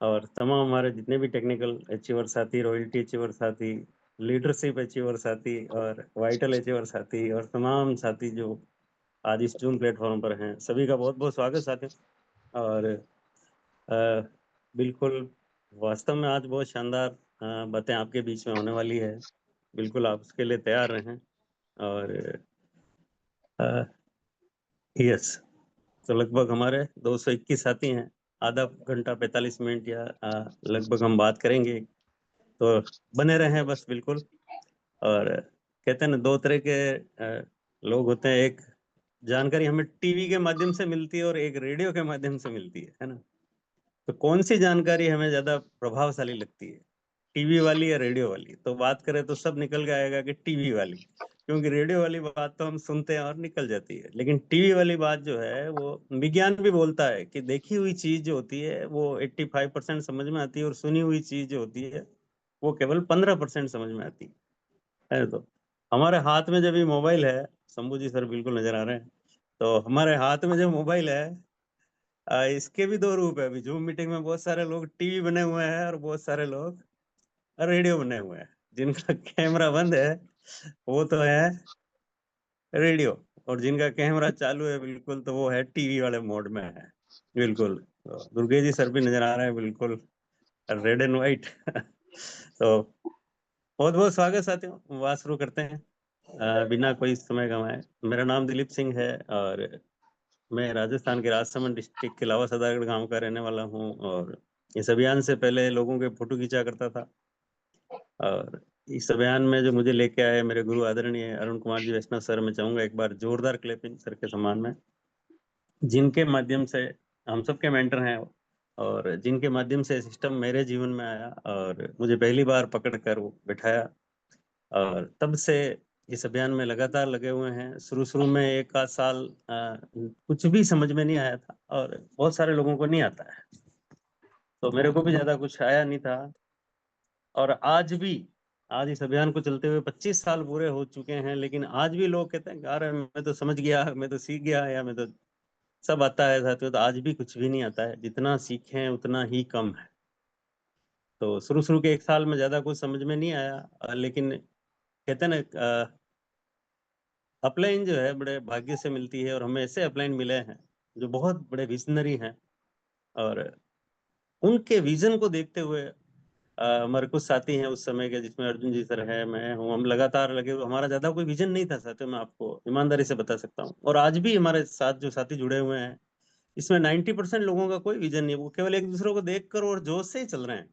और तमाम हमारे जितने भी टेक्निकल अचीवर साथी, रॉयल्टी अचीवर साथी, लीडरशिप अचीवर साथी और वाइटल अचीवर साथी और तमाम साथी जो आज इस जूम प्लेटफॉर्म पर हैं, सभी का बहुत बहुत स्वागत साथियों। और अ, बिल्कुल वास्तव में आज बहुत शानदार बातें आपके बीच में होने वाली है। बिल्कुल आप उसके लिए तैयार रहें। और यस, तो लगभग हमारे 221 साथी हैं। आधा घंटा 45 मिनट या लगभग हम बात करेंगे, तो बने रहें बस बिल्कुल। और कहते हैं ना, दो तरह के लोग होते हैं, एक जानकारी हमें टीवी के माध्यम से मिलती है और एक रेडियो के माध्यम से मिलती है ना। तो कौन सी जानकारी हमें ज्यादा प्रभावशाली लगती है, टीवी वाली या रेडियो वाली? तो बात करें तो सब निकल के आएगा कि टीवी वाली, क्योंकि रेडियो वाली बात तो हम सुनते हैं और निकल जाती है, लेकिन टीवी वाली बात जो है वो विज्ञान भी बोलता है कि देखी हुई चीज जो होती है वो 85% समझ में आती है और सुनी हुई चीज जो होती है वो केवल 15% समझ में आती है। तो हमारे हाथ में जब ये मोबाइल है, शंभू जी सर बिल्कुल नजर आ रहे हैं, तो हमारे हाथ में जो मोबाइल है, इसके भी दो रूप है। अभी जूम मीटिंग में बहुत सारे लोग टीवी बने हुए हैं और बहुत सारे लोग रेडियो बने हुए हैं। जिनका कैमरा बंद है वो तो है रेडियो, और जिनका कैमरा चालू है बिल्कुल तो वो है टीवी वाले मोड में है। बिल्कुल, तो दुर्गे जी सर भी नजर आ रहे हैं बिल्कुल रेड एंड व्हाइट। तो बहुत बहुत स्वागत साथियों, बात शुरू करते हैं बिना कोई समय गंवाए। मेरा नाम दिलीप सिंह है और मैं राजस्थान के राजसमंद डिस्ट्रिक्ट के लावा सदागढ़ गांव का रहने वाला हूं। और इस अभियान से पहले लोगों के फोटो खींचा करता था। और इस अभियान में जो मुझे लेके आए मेरे गुरु आदरणीय अरुण कुमार जी वैष्णव सर, मैं चाहूंगा एक बार जोरदार क्लैपिंग सर के सम्मान में, जिनके माध्यम से हम सबके मेंटर हैं और जिनके माध्यम से सिस्टम मेरे जीवन में आया और मुझे पहली बार पकड़ कर वो बिठाया। और तब से इस अभियान में लगातार लगे हुए हैं। शुरू शुरू में एक आध साल कुछ भी समझ में नहीं आया था और बहुत सारे लोगों को नहीं आता है, तो मेरे को भी ज्यादा कुछ आया नहीं था। और आज भी, आज इस अभियान को चलते हुए 25 साल पूरे हो चुके हैं, लेकिन आज भी लोग कहते हैं अरे मैं तो समझ गया, मैं तो सीख गया, या मैं तो सब आता है साथियों। तो आज भी कुछ भी नहीं आता है, जितना सीखें उतना ही कम है। तो शुरू शुरू के एक साल में ज्यादा कुछ समझ में नहीं आया, लेकिन कहते हैं ना, अपलाइन जो है बड़े भाग्य से मिलती है, और हमें ऐसे अपलाइन मिले हैं जो बहुत बड़े विजनरी हैं। और उनके विजन को देखते हुए हमारे कुछ साथी हैं उस समय के, जिसमें अर्जुन जी सर है, मैं हूँ, हम लगातार लगे हुए। हमारा ज्यादा कोई विजन नहीं था साथियों, मैं आपको ईमानदारी से बता सकता हूँ। और आज भी हमारे साथ जो साथी जुड़े हुए हैं, इसमें 90% लोगों का कोई विजन नहीं है, वो केवल एक दूसरे को देखकर और जोश से ही चल रहे हैं।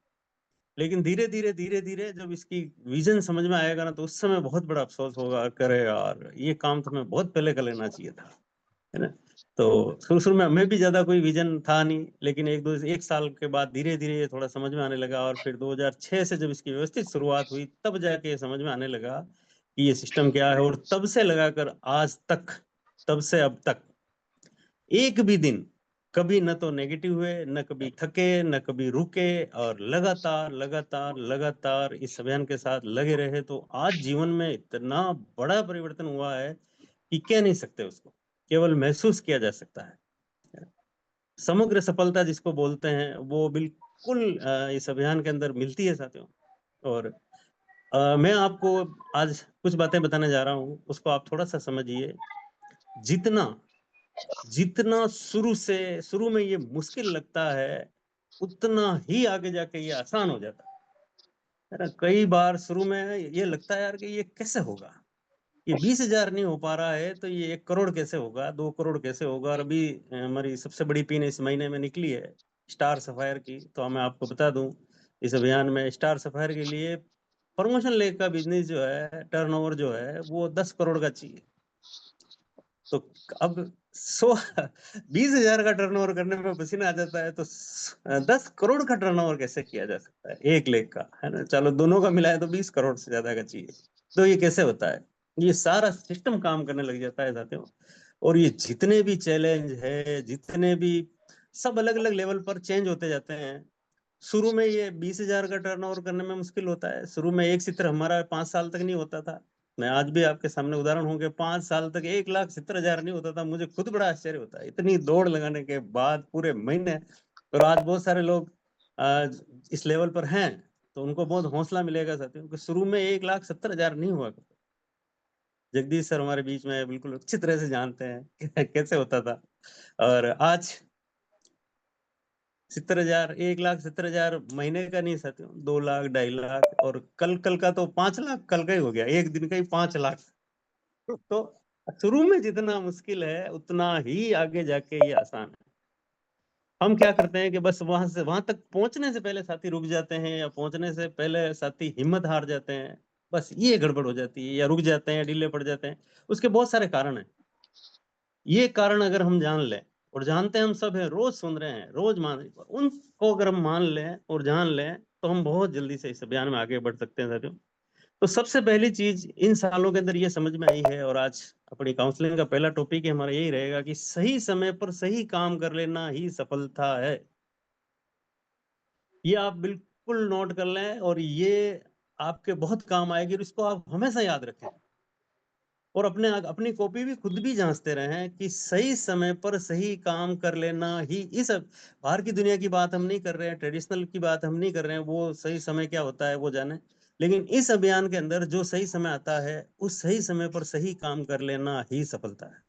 लेकिन धीरे धीरे जब इसकी विजन समझ में आएगा ना, तो उस समय बहुत बड़ा अफसोस होगा, करे यार ये काम तो हमें बहुत पहले कर लेना चाहिए था, है ना। तो शुरू शुरू में हमें भी ज्यादा कोई विजन था नहीं, लेकिन एक साल के बाद धीरे धीरे ये थोड़ा समझ में आने लगा। और फिर 2006 से जब इसकी व्यवस्थित शुरुआत हुई, तब जाके ये समझ में आने लगा कि ये सिस्टम क्या है। और तब से लगाकर आज तक, तब से अब तक एक भी दिन कभी न तो नेगेटिव हुए, न कभी थके, न कभी रुके, और लगातार लगातार लगातार इस अभियान के साथ लगे रहे। तो आज जीवन में इतना बड़ा परिवर्तन हुआ है कि कह नहीं सकते उसको, केवल महसूस किया जा सकता है। समग्र सफलता जिसको बोलते हैं वो बिल्कुल इस अभियान के अंदर मिलती है साथियों। और मैं आपको आज कुछ बातें बताने जा रहा हूँ, उसको आप थोड़ा सा समझिए। जितना जितना शुरू में ये मुश्किल लगता है, उतना ही आगे जाके ये आसान हो जाता है ना। कई बार शुरू में ये लगता है यार कि ये कैसे होगा, ये 20,000 नहीं हो पा रहा है तो ये 1 करोड़ कैसे होगा, 2 करोड़ कैसे होगा। और अभी हमारी सबसे बड़ी पिन इस महीने में निकली है स्टार सफायर की। तो मैं आपको बता दूं, इस अभियान में स्टार सफायर के लिए प्रमोशन लेक का बिजनेस जो है, टर्नओवर जो है वो 10 करोड़ का चाहिए। तो अब 20,000 का टर्नओवर करने में पसीना आ जाता है, तो 10 करोड़ का टर्नओवर कैसे किया जा सकता है 1 लेख का, है ना। चलो दोनों का मिलाए तो 20 करोड़ से ज्यादा का चाहिए। तो ये कैसे होता है? ये सारा सिस्टम काम करने लग जाता है साथियों। और ये जितने भी चैलेंज है, जितने भी, सब अलग अलग लेवल पर चेंज होते जाते हैं। शुरू में ये 20,000 का टर्नओवर करने में मुश्किल होता है। शुरू में एक चित्र हमारा 5 साल तक नहीं होता था। मैं आज भी आपके सामने उदाहरण हूँ कि 5 साल तक 1,70,000 नहीं होता था। मुझे खुद बड़ा आश्चर्य होता है, इतनी दौड़ लगाने के बाद पूरे महीने। और आज बहुत सारे लोग इस लेवल पर हैं, तो उनको बहुत हौसला मिलेगा साथियों कि शुरू में 1,70,000 नहीं हुआ। जगदीश सर हमारे बीच में बिल्कुल अच्छी तरह से जानते हैं कैसे होता था। और आज 70,000, 1,70,000 महीने का नहीं साथियों, 2 लाख, 2.5 लाख, और कल कल का तो 5 लाख कल का ही हो गया, एक दिन का ही 5 लाख। तो शुरू में जितना मुश्किल है उतना ही आगे जाके ये आसान है। हम क्या करते हैं कि बस वहां तक पहुंचने से पहले साथी रुक जाते हैं, या पहुंचने से पहले साथी हिम्मत हार जाते हैं, बस ये गड़बड़ हो जाती है, या रुक जाते हैं, ढीले पड़ जाते हैं। उसके बहुत सारे कारण हैं। ये कारण अगर हम जान लें, और जानते हैं हम सब है, रोज सुन रहे हैं, रोज मान, उनको अगर हम मान लें और जान लें, तो हम बहुत जल्दी से इस अभियान में आगे बढ़ सकते हैं साथियों। तो सबसे पहली चीज इन सालों के अंदर ये समझ में आई है, और आज अपनी काउंसलिंग का पहला टॉपिक है हमारा यही रहेगा कि सही समय पर सही काम कर लेना ही सफलता है। ये आप बिल्कुल नोट कर लें, और ये आपके बहुत काम आएगी, और इसको आप हमेशा याद रखें, और अपनी कॉपी भी खुद भी जांचते रहें कि सही समय पर सही काम कर लेना ही इस, बाहर की दुनिया की बात हम नहीं कर रहे हैं, ट्रेडिशनल की बात हम नहीं कर रहे हैं, वो सही समय क्या होता है वो जाने, लेकिन इस अभियान के अंदर जो सही समय आता है, उस सही समय पर सही काम कर लेना ही सफलता है।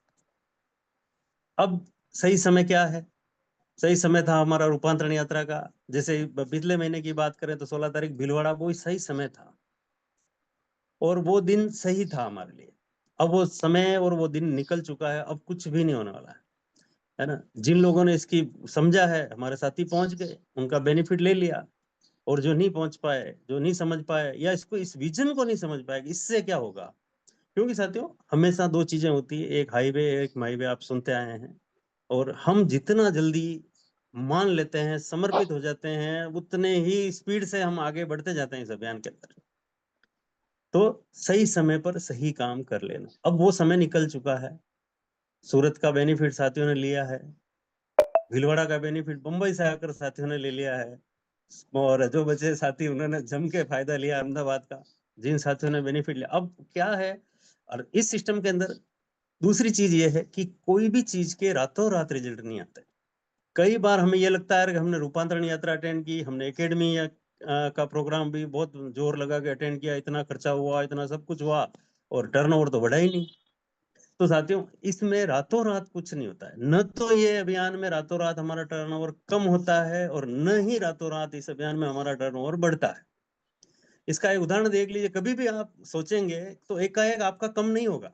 अब सही समय क्या है? सही समय था हमारा रूपांतरण यात्रा का। जैसे पिछले महीने की बात करें तो 16 तारीख भीलवाड़ा, वो सही समय था, और वो दिन सही था हमारे लिए। अब वो समय और वो दिन निकल चुका है, अब कुछ भी नहीं होने वाला है ना। जिन लोगों ने इसकी समझा है, हमारे साथी पहुंच गए, उनका बेनिफिट ले लिया, और जो नहीं पहुंच पाए, जो नहीं समझ पाए, या इसको, इस विजन को नहीं समझ पाए कि इससे क्या होगा, क्योंकि साथियों हमेशा दो चीजें होती है, एक हाईवे, एक माईवे, आप सुनते आए हैं। और हम जितना जल्दी मान लेते हैं, समर्पित हो जाते हैं, उतने ही स्पीड से हम आगे बढ़ते जाते हैं इस अभियान के अंदर। तो सही समय पर सही काम कर लेना, अब वो समय निकल चुका है। सूरत का बेनिफिट साथियों ने लिया है, भीलवाड़ा का बेनिफिट बंबई से आकर साथियों ने ले लिया है, और जो बचे साथी उन्होंने जम के फायदा लिया अहमदाबाद का, जिन साथियों ने बेनिफिट लिया। अब क्या है, और इस सिस्टम के अंदर दूसरी चीज ये है कि कोई भी चीज के रातों रात रिजल्ट नहीं आते। कई बार हमें ये लगता है कि हमने रूपांतरण यात्रा अटेंड की, हमने एकेडमी या का प्रोग्राम भी बहुत जोर लगा के अटेंड किया, इतना खर्चा हुआ, इतना सब कुछ हुआ, और टर्नओवर तो बढ़ा ही नहीं। तो साथियों इसमें रातों रात कुछ नहीं होता है, न तो ये अभियान में रातों रात हमारा टर्नओवर कम होता है, और न ही रातों रात इस अभियान में हमारा टर्नओवर बढ़ता है। इसका एक उदाहरण देख लीजिए, कभी भी आप सोचेंगे तो एकाएक आपका कम नहीं होगा।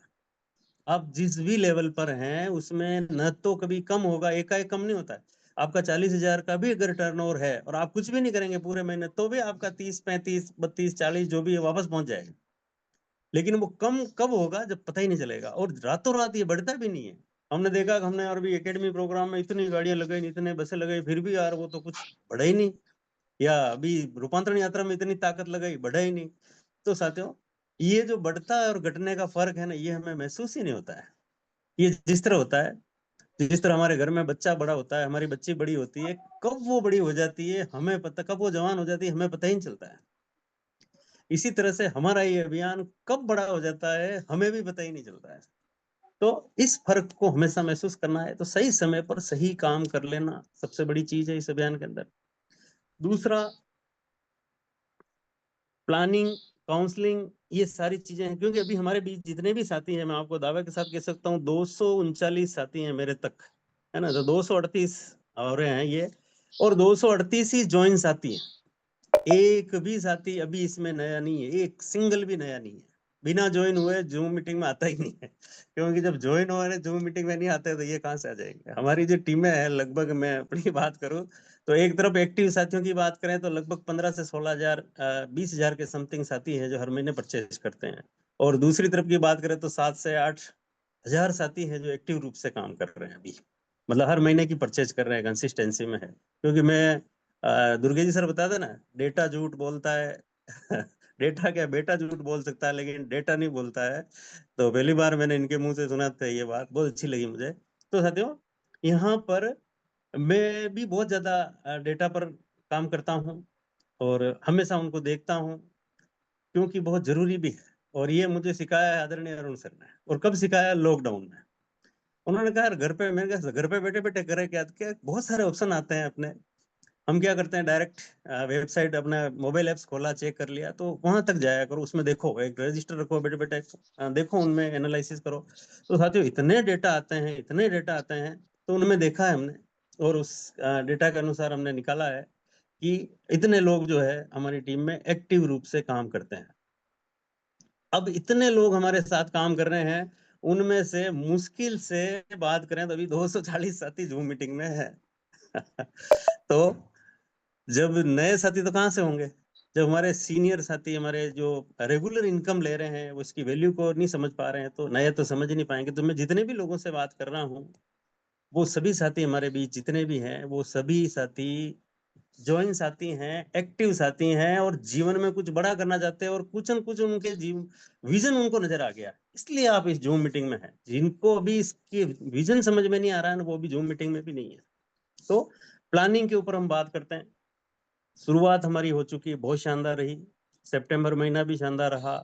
आप जिस भी लेवल पर हैं उसमें न तो कभी कम होगा, एकाएक कम नहीं होता है। आपका 40,000 का भी अगर टर्नओवर है, और आप कुछ भी नहीं करेंगे पूरे महीने, तो भी आपका 30, 35, 32, 40 जो भी है वापस पहुंच जाएगा। लेकिन वो कम कब होगा, जब पता ही नहीं चलेगा, और रातों रात ये बढ़ता भी नहीं है। हमने देखा कि हमने और भी एकेडमी प्रोग्राम में इतनी गाड़ियां लगाई, इतने बसें लगाई, फिर भी यार वो तो कुछ बढ़ा ही नहीं। या अभी रूपांतरण यात्रा में इतनी ताकत लगाई, बढ़ा ही नहीं। तो साथियों ये जो बढ़ता है और घटने का फर्क है ना, ये हमें महसूस ही नहीं होता है। ये जिस तरह होता है, जिस तरह हमारे घर में बच्चा बड़ा होता है, हमारी बच्ची बड़ी होती है, कब वो बड़ी हो जाती है हमें पता, कब वो जवान हो जाती है हमें पता ही नहीं चलता है। इसी तरह से हमारा ये अभियान कब बड़ा हो जाता है हमें भी पता ही नहीं चलता है। तो इस फर्क को हमेशा महसूस करना है, तो सही समय पर सही काम कर लेना सबसे बड़ी चीज है इस अभियान के अंदर। दूसरा, प्लानिंग, काउंसलिंग, ये सारी चीजें हैं, क्योंकि अभी हमारे बीच जितने भी साथी हैं, मैं आपको दावे के साथ कह सकता हूँ 239 साथी हैं मेरे तक, है ना। तो 238 और हैं ये, और 238 ही ज्वाइन साथी हैं। एक भी साथी अभी इसमें नया नहीं है, एक सिंगल भी नया नहीं है। बिना ज्वाइन हुए जूम मीटिंग में आता ही नहीं है, क्योंकि जब ज्वाइन हो रहे जूम मीटिंग में नहीं आते तो ये कहाँ से आ जाएंगे। हमारी जो टीमें हैं, लगभग मैं अपनी बात करूं तो एक तरफ एक्टिव साथियों की बात करें तो लगभग 15 से 16 हजार, 20 हजार के समथिंग साथी हैं जो हर महीने परचेज करते हैं, और दूसरी तरफ की बात करें तो 7 से 8 हजार साथी हैं जो एक्टिव रूप से काम कर रहे हैं अभी, मतलब हर महीने की परचेज कर रहे हैं, कंसिस्टेंसी में है। क्योंकि मैं, दुर्गे जी सर बताते ना, डेटा झूठ बोलता है डेटा क्या, बेटा झूठ बोल सकता है लेकिन डेटा नहीं बोलता है। तो पहली बार मैंने इनके मुंह से सुना था, ये बात बहुत अच्छी लगी मुझे। तो साथियों यहाँ पर मैं भी बहुत ज्यादा डेटा पर काम करता हूँ, और हमेशा उनको देखता हूँ, क्योंकि बहुत जरूरी भी है। और ये मुझे सिखाया है आदरणीय अरुण सर ने, और कब सिखाया? लॉकडाउन में। उन्होंने कहा यार घर पे, मैंने कहा घर पे बैठे बैठे करे क्या, क्या बहुत सारे ऑप्शन आते हैं अपने, हम क्या करते हैं, डायरेक्ट वेबसाइट अपना मोबाइल ऐप्स खोला, चेक कर लिया, तो वहां तक जाया करो, उसमें देखो, एक रजिस्टर रखो बेटे बेटे, देखो उनमें एनालिसिस करो। तो साथियों इतने डेटा आते हैं, इतने डेटा आते हैं, तो उनमें देखा है हमने, और उस डेटा के अनुसार हमने निकाला है कि इतने लोग जो है हमारी टीम में एक्टिव रूप से काम करते हैं। अब इतने लोग हमारे साथ काम कर रहे हैं, उनमें से मुश्किल से बात करें तो अभी 240 साथी जूम मीटिंग में है। तो जब नए साथी तो कहाँ से होंगे, जब हमारे सीनियर साथी, हमारे जो रेगुलर इनकम ले रहे हैं, वो इसकी वैल्यू को नहीं समझ पा रहे हैं, तो नए तो समझ ही नहीं पाएंगे। तो मैं जितने भी लोगों से बात कर रहा हूँ, वो सभी साथी हमारे बीच जितने भी हैं, वो सभी साथी ज्वाइन साथी हैं, एक्टिव साथी हैं, और जीवन में कुछ बड़ा करना चाहते हैं, और कुछ न कुछ उनके विजन उनको नजर आ गया, इसलिए आप इस जूम मीटिंग में हैं। जिनको अभी इसकी विजन समझ में नहीं आ रहा है ना, वो भी जूम मीटिंग में भी नहीं है। तो प्लानिंग के ऊपर हम बात करते हैं। शुरुआत हमारी हो चुकी है, बहुत शानदार रही। सितंबर महीना भी शानदार रहा,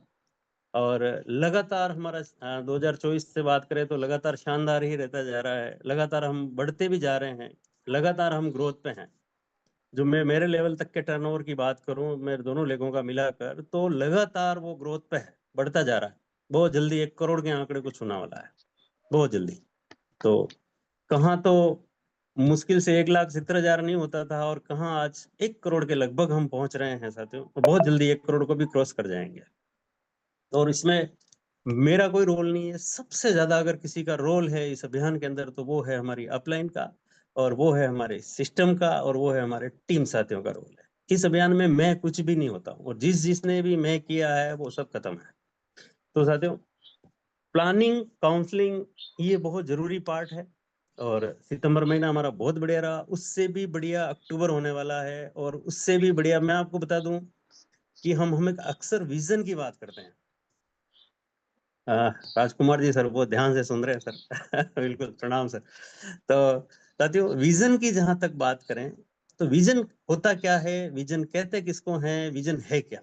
और लगातार हमारा 2024 से बात करें तो लगातार शानदार ही रहता जा रहा है। लगातार हम बढ़ते भी जा रहे हैं, लगातार हम ग्रोथ पे हैं। जो मैं मेरे लेवल तक के टर्नओवर की बात करूं, मेरे दोनों लेगों का मिलाकर, तो लगातार वो ग्रोथ पे है, बढ़ता जा रहा है। बहुत जल्दी 1 करोड़ के आंकड़े को छूने वाला है, बहुत जल्दी। तो कहाँ तो मुश्किल से 1,70,000 नहीं होता था, और कहाँ आज 1 करोड़ के लगभग हम पहुंच रहे हैं साथियों। तो बहुत जल्दी 1 करोड़ को भी क्रॉस कर जाएंगे। और इसमें मेरा कोई रोल नहीं है, सबसे ज्यादा अगर किसी का रोल है इस अभियान के अंदर, तो वो है हमारी अपलाइन का, और वो है हमारे सिस्टम का, और वो है हमारे टीम साथियों का रोल है। इस अभियान में मैं कुछ भी नहीं होता हूँ, और जिसने भी मैं किया है वो सब खत्म है। तो साथियों, प्लानिंग, काउंसलिंग, ये बहुत जरूरी पार्ट है। और सितंबर महीना हमारा बहुत बढ़िया रहा, उससे भी बढ़िया अक्टूबर होने वाला है, और उससे भी बढ़िया मैं आपको बता दूं कि हम एक अक्सर विजन की बात करते हैं। राजकुमार जी सर बहुत ध्यान से सुन रहे हैं सर। बिल्कुल, प्रणाम सर। तो साथियों, विजन की जहां तक बात करें, तो विजन होता क्या है, विजन कहते किसको है, विजन है क्या?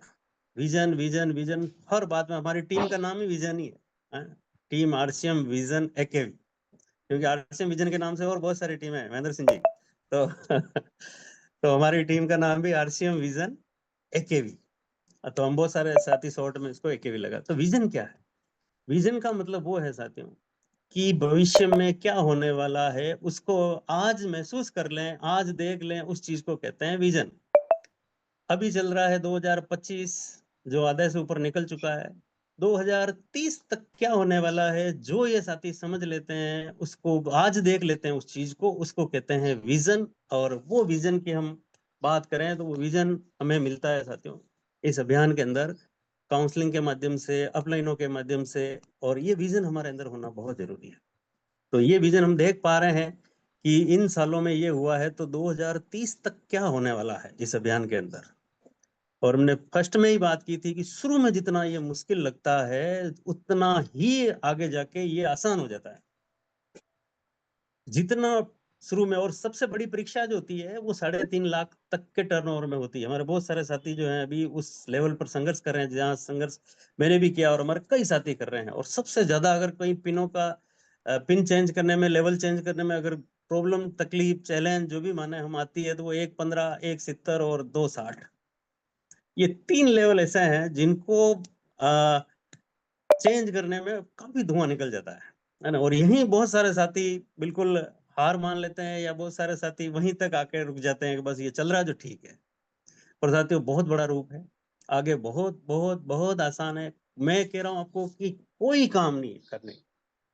विजन विजन विजन, हर बात में हमारी टीम का नाम ही विजन ही है, टीम आरसीएम विजन एकेवी। क्योंकि आरसीएम विजन के नाम से और बहुत सारी टीमें हैं, महेंद्र सिंह जी। तो तो हमारी टीम का नाम भी आरसीएम विजन एकेवी। तो हम बहुत सारे साथी शॉर्ट में इसको एकेवी लगा। तो विजन क्या है? विजन का मतलब वो है साथियों कि भविष्य में क्या होने वाला है उसको आज महसूस कर लें, आज देख लें, उस चीज को कहते हैं विजन। अभी चल रहा है 2025, जो आधे से ऊपर निकल चुका है। 2030 तक क्या होने वाला है, जो ये साथी समझ लेते हैं, उसको आज देख लेते हैं, उस चीज को, उसको कहते हैं विजन। और वो विजन की हम बात करें तो वो विजन हमें मिलता है साथियों इस अभियान के अंदर, काउंसलिंग के माध्यम से, अपलाइनों के माध्यम से। और ये विजन हमारे अंदर होना बहुत जरूरी है। तो ये विजन हम देख पा रहे हैं कि इन सालों में ये हुआ है, तो 2030 तक क्या होने वाला है इस अभियान के अंदर। और हमने फर्स्ट में ही बात की थी कि शुरू में जितना ये मुश्किल लगता है, उतना ही आगे जाके ये आसान हो जाता है। जितना शुरू में, और सबसे बड़ी परीक्षा जो होती है वो 3.5 लाख तक के टर्नओवर में होती है। हमारे बहुत सारे साथी जो हैं अभी उस लेवल पर संघर्ष कर रहे हैं, जहाँ संघर्ष मैंने भी किया और हमारे कई साथी कर रहे हैं। और सबसे ज्यादा अगर कहीं पिनों का पिन चेंज करने में, लेवल चेंज करने में अगर प्रॉब्लम, तकलीफ, चैलेंज जो भी माने हम आती है, तो वो 1.15, 1.70 और 2.60, ये 3 लेवल ऐसे हैं जिनको चेंज करने में काफी धुआं निकल जाता है ना। और यही बहुत सारे साथी बिल्कुल हार मान लेते हैं, या बहुत सारे साथी वहीं तक आके रुक जाते हैं कि बस ये चल रहा है जो ठीक है। और साथियों, बहुत बड़ा रूप है, आगे बहुत बहुत बहुत आसान है। मैं कह रहा हूं आपको कि कोई काम नहीं है करने,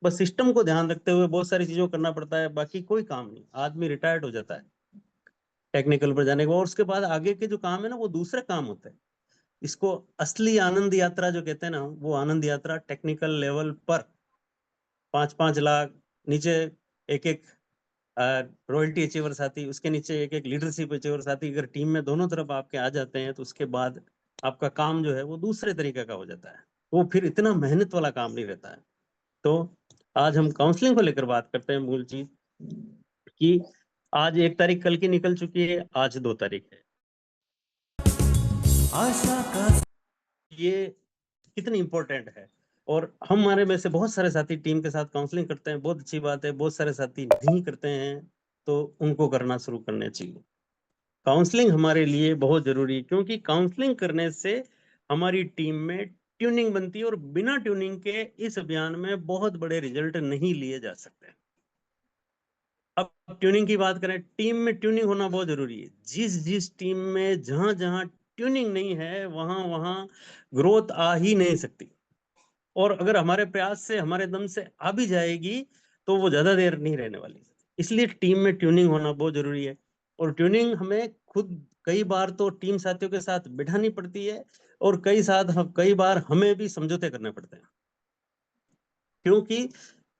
बस सिस्टम को ध्यान रखते हुए बहुत सारी चीजों को करना पड़ता है, बाकी कोई काम नहीं। आदमी रिटायर्ड हो जाता है टेक्निकल पर जाने के बाद, और उसके बाद आगे के जो काम है ना, वो दूसरे काम होते हैं। इसको असली आनंद यात्रा जो कहते हैं ना, वो आनंद यात्रा टेक्निकल लेवल पर 5-5 लाख नीचे एक एक रॉयल्टी अचीवर साथी, उसके नीचे एक एक लीडरशिप अचीवर साथी, अगर टीम में दोनों तरफ आपके आ जाते हैं, तो उसके बाद आपका काम जो है वो दूसरे तरीके का हो जाता है। वो फिर इतना मेहनत वाला काम नहीं रहता है। तो आज हम काउंसलिंग को लेकर बात करते हैं। मूल चीज कि आज 1 तारीख कल की निकल चुकी है, आज 2 तारीख है। आशा का ये कितनी इंपॉर्टेंट है। और हमारे में से बहुत सारे साथी टीम के साथ काउंसलिंग करते हैं, बहुत अच्छी बात है। बहुत सारे साथी नहीं करते हैं, तो उनको करना शुरू करना चाहिए। काउंसलिंग हमारे लिए बहुत जरूरी है, क्योंकि काउंसलिंग करने से हमारी टीम में ट्यूनिंग बनती है, और बिना ट्यूनिंग के इस अभियान में बहुत बड़े रिजल्ट नहीं लिए जा सकते। अब ट्यूनिंग की बात करें, टीम में ट्यूनिंग होना बहुत जरूरी है। जिस जिस टीम में जहां जहां ट्यूनिंग नहीं है, वहां वहां ग्रोथ आ ही नहीं सकती। और अगर हमारे प्रयास से, हमारे दम से आ भी जाएगी, तो वो ज्यादा देर नहीं रहने वाली। इसलिए टीम में ट्यूनिंग होना बहुत जरूरी है। और ट्यूनिंग हमें खुद कई बार तो टीम साथियों के साथ बिठानी पड़ती है, और कई बार हमें भी समझौते करने पड़ते हैं, क्योंकि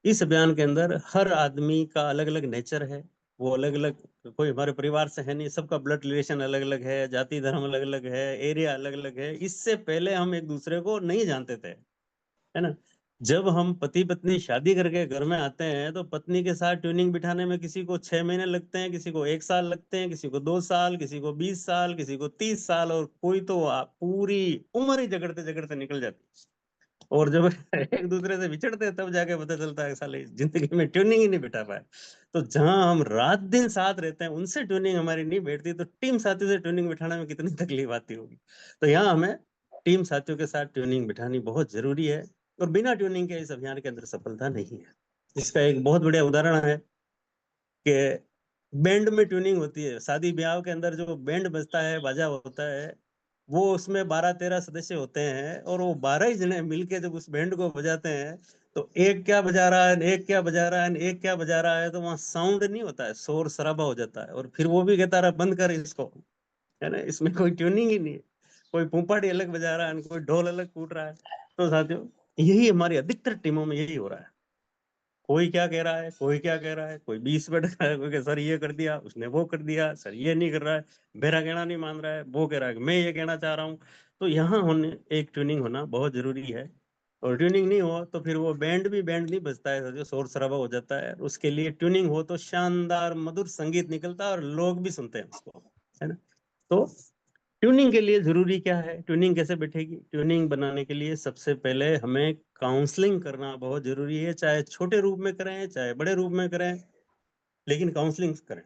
इस अभियान के अंदर हर आदमी का अलग अलग नेचर है। वो अलग अलग, कोई हमारे परिवार से है नहीं, सबका ब्लड रिलेशन अलग अलग है, जाति धर्म अलग अलग है, एरिया अलग अलग है। इससे पहले हम एक दूसरे को नहीं जानते थे, है ना। जब हम पति पत्नी शादी करके घर में आते हैं, तो पत्नी के साथ ट्यूनिंग बिठाने में किसी को 6 महीने लगते हैं, किसी को 1 साल लगते हैं, किसी को 2 साल, किसी को 20 साल, किसी को 30 साल, और कोई तो पूरी उम्र ही झगड़ते झगड़ते निकल जाती है। और जब एक दूसरे से बिछड़ते हैं, तब जाके पता चलता है साले जिंदगी में ट्यूनिंग ही नहीं बिठा पाए। तो जहां हम रात दिन साथ रहते हैं, उनसे ट्यूनिंग हमारी नहीं बैठती, तो टीम साथियों से ट्यूनिंग बिठाने में कितनी तकलीफ आती होगी। तो यहाँ हमें टीम साथियों के साथ ट्यूनिंग बिठानी बहुत जरूरी है, और बिना ट्यूनिंग के इस अभियान के अंदर सफलता नहीं है। इसका एक बहुत बढ़िया उदाहरण है कि बैंड में ट्यूनिंग होती है। शादी ब्याह के अंदर जो बैंड बजता है, बाजा होता है, वो उसमें 12-13 सदस्य होते हैं, और वो 12 ही जने मिलके जब उस बैंड को बजाते हैं, तो एक क्या बजा रहा है, एक क्या बजा रहा है, एक क्या बजा रहा है, तो वहां साउंड नहीं होता है, शोर शराबा हो जाता है। और फिर वो भी कहता रहा बंद कर इसको, है ना। इसमें कोई ट्यूनिंग ही नहीं है, कोई पुंपाड़ी अलग बजा रहा है, कोई ढोल अलग कूट रहा है। तो साथियों, यही हमारी अधिकतर टीमों में यही हो रहा है। कोई क्या कह रहा है, कोई क्या कह रहा है, कोई 20 बैठ रहा है, कोई कह सर ये कर दिया, उसने वो कर दिया, सर ये नहीं कर रहा है, मेरा कहना नहीं मान रहा है, वो कह रहा है कि मैं ये कहना चाह रहा हूँ। तो यहाँ होने एक ट्यूनिंग होना बहुत जरूरी है। और ट्यूनिंग नहीं हो तो फिर वो बैंड भी बैंड नहीं बजता है, जो शोर शराबा हो जाता है। उसके लिए ट्यूनिंग हो तो शानदार मधुर संगीत निकलता है, और लोग भी सुनते हैं उसको, है ना। तो ट्यूनिंग के लिए जरूरी क्या है, ट्यूनिंग कैसे बैठेगी? ट्यूनिंग बनाने के लिए सबसे पहले हमें काउंसलिंग करना बहुत जरूरी है, चाहे छोटे रूप में करें चाहे बड़े रूप में करें, लेकिन काउंसलिंग करें।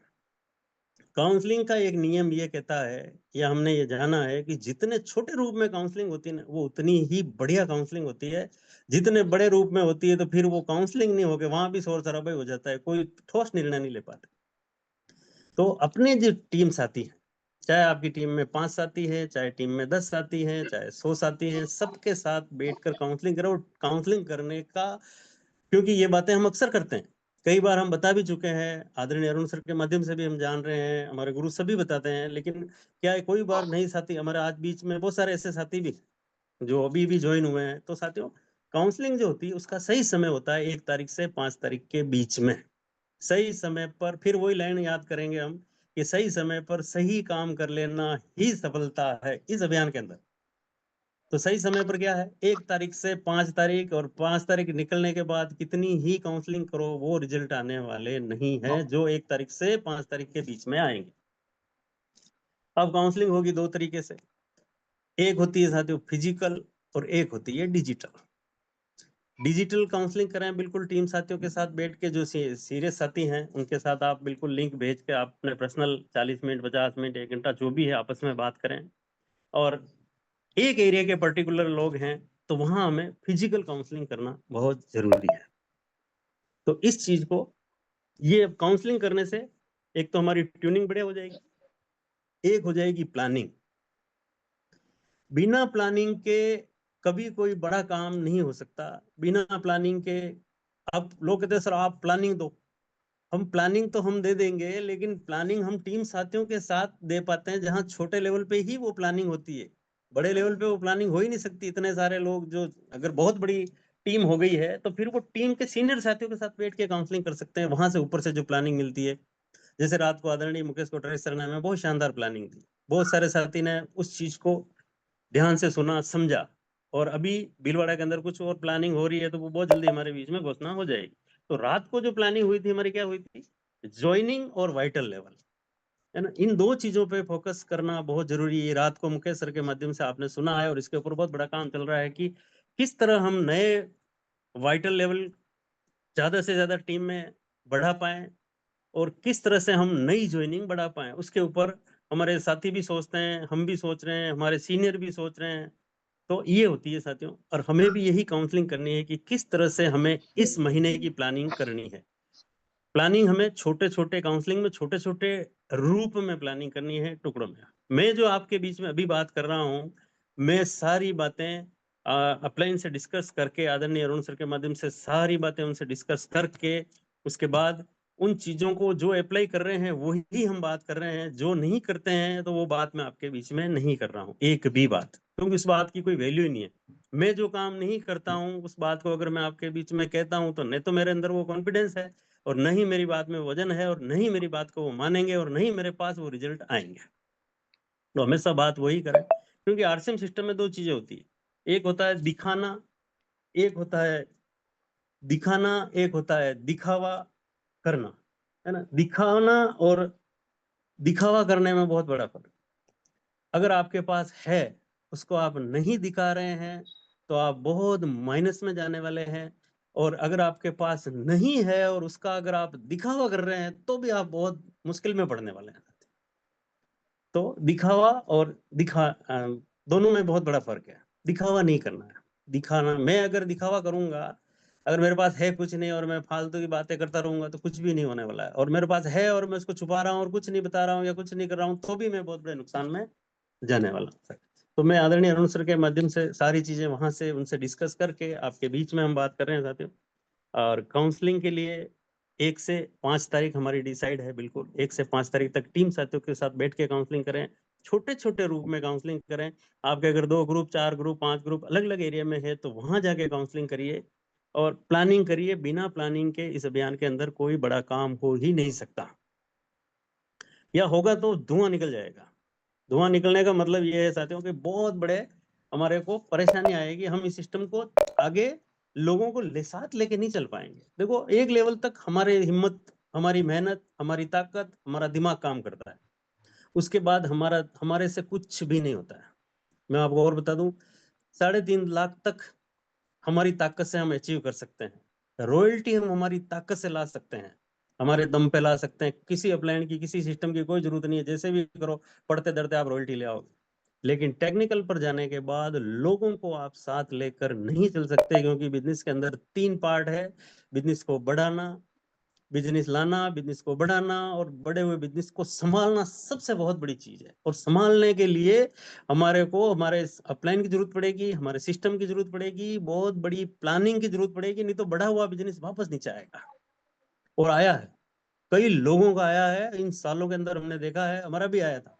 काउंसलिंग का एक नियम ये कहता है, या हमने ये जाना है, कि जितने छोटे रूप में काउंसलिंग होती है ना, वो उतनी ही बढ़िया काउंसलिंग होती है। जितने बड़े रूप में होती है, तो फिर वो काउंसलिंग नहीं होके वहां भी शोर शराबा हो जाता है, कोई ठोस निर्णय नहीं ले पाते। तो अपने जो टीम साथी हैं, चाहे आपकी टीम में 5 साथी है, चाहे टीम में 10 साथी है, चाहे 100 साथी है, सबके साथ बैठकर काउंसलिंग करो। काउंसलिंग करने का, क्योंकि ये बातें हम अक्सर करते हैं, कई बार हम बता भी चुके हैं, आदरणीय अरुण सर के माध्यम से भी हम जान रहे हैं, हमारे गुरु सभी बताते हैं। लेकिन क्या है, कोई बार नई साथी हमारे आज बीच में बहुत सारे ऐसे साथी भी जो अभी भी ज्वाइन हुए हैं। तो साथियों, काउंसलिंग जो होती है उसका सही समय होता है 1 तारीख से 5 तारीख के बीच में। सही समय पर, फिर वही लाइन याद करेंगे हम, कि सही समय पर सही काम कर लेना ही सफलता है इस अभियान के अंदर। तो सही समय पर क्या है, 1 तारीख से 5 तारीख, और 5 तारीख निकलने के बाद कितनी ही काउंसलिंग करो, वो रिजल्ट आने वाले नहीं है जो 1 तारीख से 5 तारीख के बीच में आएंगे। अब काउंसलिंग होगी 2 तरीके से, एक होती है साथियों फिजिकल, और एक होती है डिजिटल। डिजिटल काउंसलिंग करें बिल्कुल टीम साथियों के साथ बैठ के, जो सीरियस साथी हैं उनके साथ आप बिल्कुल लिंक भेज के आप अपने पर्सनल 40 मिनट 50 मिनट 1 घंटा जो भी है आपस में बात करें। और एक एरिया के पर्टिकुलर लोग हैं, तो वहां हमें फिजिकल काउंसलिंग करना बहुत जरूरी है। तो इस चीज को, ये काउंसलिंग करने से एक तो हमारी ट्यूनिंग बढ़िया हो जाएगी, एक हो जाएगी प्लानिंग। बिना प्लानिंग के कभी कोई बड़ा काम नहीं हो सकता। बिना प्लानिंग के, अब लोग कहते हैं सर आप प्लानिंग दो, हम प्लानिंग तो हम दे देंगे, लेकिन प्लानिंग हम टीम साथियों के साथ दे पाते हैं, जहां छोटे लेवल पे ही वो प्लानिंग होती है। बड़े लेवल पे वो प्लानिंग हो ही नहीं सकती, इतने सारे लोग जो, अगर बहुत बड़ी टीम हो गई है, तो फिर वो टीम के सीनियर साथियों के साथ बैठ के काउंसलिंग कर सकते हैं, वहां से ऊपर से जो प्लानिंग मिलती है। जैसे रात को आदरणीय मुकेश कोटरे सर ने हमें बहुत शानदार प्लानिंग दी, बहुत सारे साथी ने उस चीज को ध्यान से सुना समझा। और अभी भीलवाड़ा के अंदर कुछ और प्लानिंग हो रही है, तो वो बहुत जल्दी हमारे बीच में घोषणा हो जाएगी। तो रात को जो प्लानिंग हुई थी हमारी, क्या हुई थी, ज्वाइनिंग और वाइटल लेवल, है ना। इन दो चीजों पे फोकस करना बहुत जरूरी है। रात को मुकेश सर के माध्यम से आपने सुना है, और इसके ऊपर बहुत बड़ा काम चल रहा है कि किस तरह हम नए वाइटल लेवल ज्यादा से ज्यादा टीम में बढ़ा पाए, और किस तरह से हम नई ज्वाइनिंग बढ़ा पाए, उसके ऊपर हमारे साथी भी सोचते हैं, हम भी सोच रहे हैं, हमारे सीनियर भी सोच रहे हैं। तो ये होती है साथियों, और हमें भी यही काउंसलिंग करनी है कि किस तरह से हमें इस महीने की प्लानिंग करनी है। प्लानिंग हमें छोटे छोटे काउंसलिंग में छोटे छोटे रूप में प्लानिंग करनी है, टुकड़ों में। मैं जो आपके बीच में अभी बात कर रहा हूँ, मैं सारी बातें अपलाइन से डिस्कस करके, आदरणीय अरुण सर के माध्यम से सारी बातें उनसे डिस्कस करके, उसके बाद उन चीजों को जो अप्लाई कर रहे हैं वही हम बात कर रहे हैं, जो नहीं करते हैं तो वो बात मैं आपके बीच में नहीं कर रहा हूँ, एक भी बात, क्योंकि उस बात की कोई वैल्यू ही नहीं है। मैं जो काम नहीं करता हूँ उस बात को अगर मैं आपके बीच में कहता हूँ तो नहीं तो मेरे अंदर वो कॉन्फिडेंस है, और न ही मेरी बात में वजन है, और न ही मेरी बात को वो मानेंगे, और न ही मेरे पास वो रिजल्ट आएंगे। तो हमेशा बात वही करें, क्योंकि आरसीएम सिस्टम में दो चीजें होती है, एक होता है दिखाना, एक होता है दिखाना, एक होता है दिखावा करना, है ना। दिखाना और दिखावा करने में बहुत बड़ा फर्क। अगर आपके पास है, उसको आप नहीं दिखा रहे हैं, तो आप बहुत माइनस में जाने वाले हैं। और अगर आपके पास नहीं है और उसका अगर आप दिखावा कर रहे हैं, तो भी आप बहुत मुश्किल में पड़ने वाले हैं। तो दिखावा और दोनों में बहुत बड़ा फर्क है। दिखावा नहीं करना है। दिखाना, मैं अगर दिखावा करूंगा, अगर मेरे पास है कुछ नहीं और मैं फालतू की बातें करता रहूंगा, तो कुछ भी नहीं होने वाला है। और मेरे पास है और मैं उसको छुपा रहा हूँ और कुछ नहीं बता रहा हूँ या कुछ नहीं कर रहा हूँ, तो भी मैं बहुत बड़े नुकसान में जाने वाला हूँ। तो मैं आदरणीय अरुण सर के माध्यम से सारी चीजें वहां से उनसे डिस्कस करके आपके बीच में हम बात कर रहे हैं साथियों। और काउंसलिंग के लिए 1 से 5 तारीख हमारी डिसाइड है, बिल्कुल 1 से 5 तारीख तक टीम साथियों के साथ बैठ के काउंसलिंग करें, छोटे छोटे रूप में काउंसलिंग करें। आपके अगर 2 ग्रुप, 4 ग्रुप, 5 ग्रुप अलग अलग एरिया में है, तो वहां जाके काउंसलिंग करिए और प्लानिंग करिए। बिना प्लानिंग के इस अभियान के अंदर कोई बड़ा काम हो ही नहीं सकता, या होगा तो धुआं निकल जाएगा। धुआं निकलने का मतलब ये है साथियों कि बहुत बड़े हमारे को परेशानी आएगी, हम इस सिस्टम को आगे लोगों को ले साथ लेके नहीं चल पाएंगे। देखो, एक लेवल तक हमारे हिम्मत, हमारी मेहनत, हमारी ताकत, हमारा दिमाग काम करता है, उसके बाद हमारे से कुछ भी नहीं होता है। मैं आपको और बता दूं, 3.5 लाख तक हमारी ताकत से हम अचीव कर सकते हैं। रॉयल्टी हम हमारी ताकत से ला सकते हैं, हमारे दम पे ला सकते हैं। किसी अपलाइन की, किसी सिस्टम की कोई जरूरत नहीं है, जैसे भी करो, पढ़ते डरते आप रॉयल्टी ले आओगे। लेकिन टेक्निकल पर जाने के बाद लोगों को आप साथ लेकर नहीं चल सकते, क्योंकि बिजनेस के अंदर 3 पार्ट है: बिजनेस को बढ़ाना, बिजनेस लाना, बिजनेस को बढ़ाना, और बड़े हुए बिजनेस को संभालना सबसे बहुत बड़ी चीज है। और संभालने के लिए हमारे को हमारे अपलाइन की जरूरत पड़ेगी, हमारे सिस्टम की जरूरत पड़ेगी, बहुत बड़ी प्लानिंग की जरूरत पड़ेगी, नहीं तो बढ़ा हुआ बिजनेस वापस नीचे आएगा। और आया है, कई लोगों का आया है इन सालों के अंदर, हमने देखा है, हमारा भी आया था।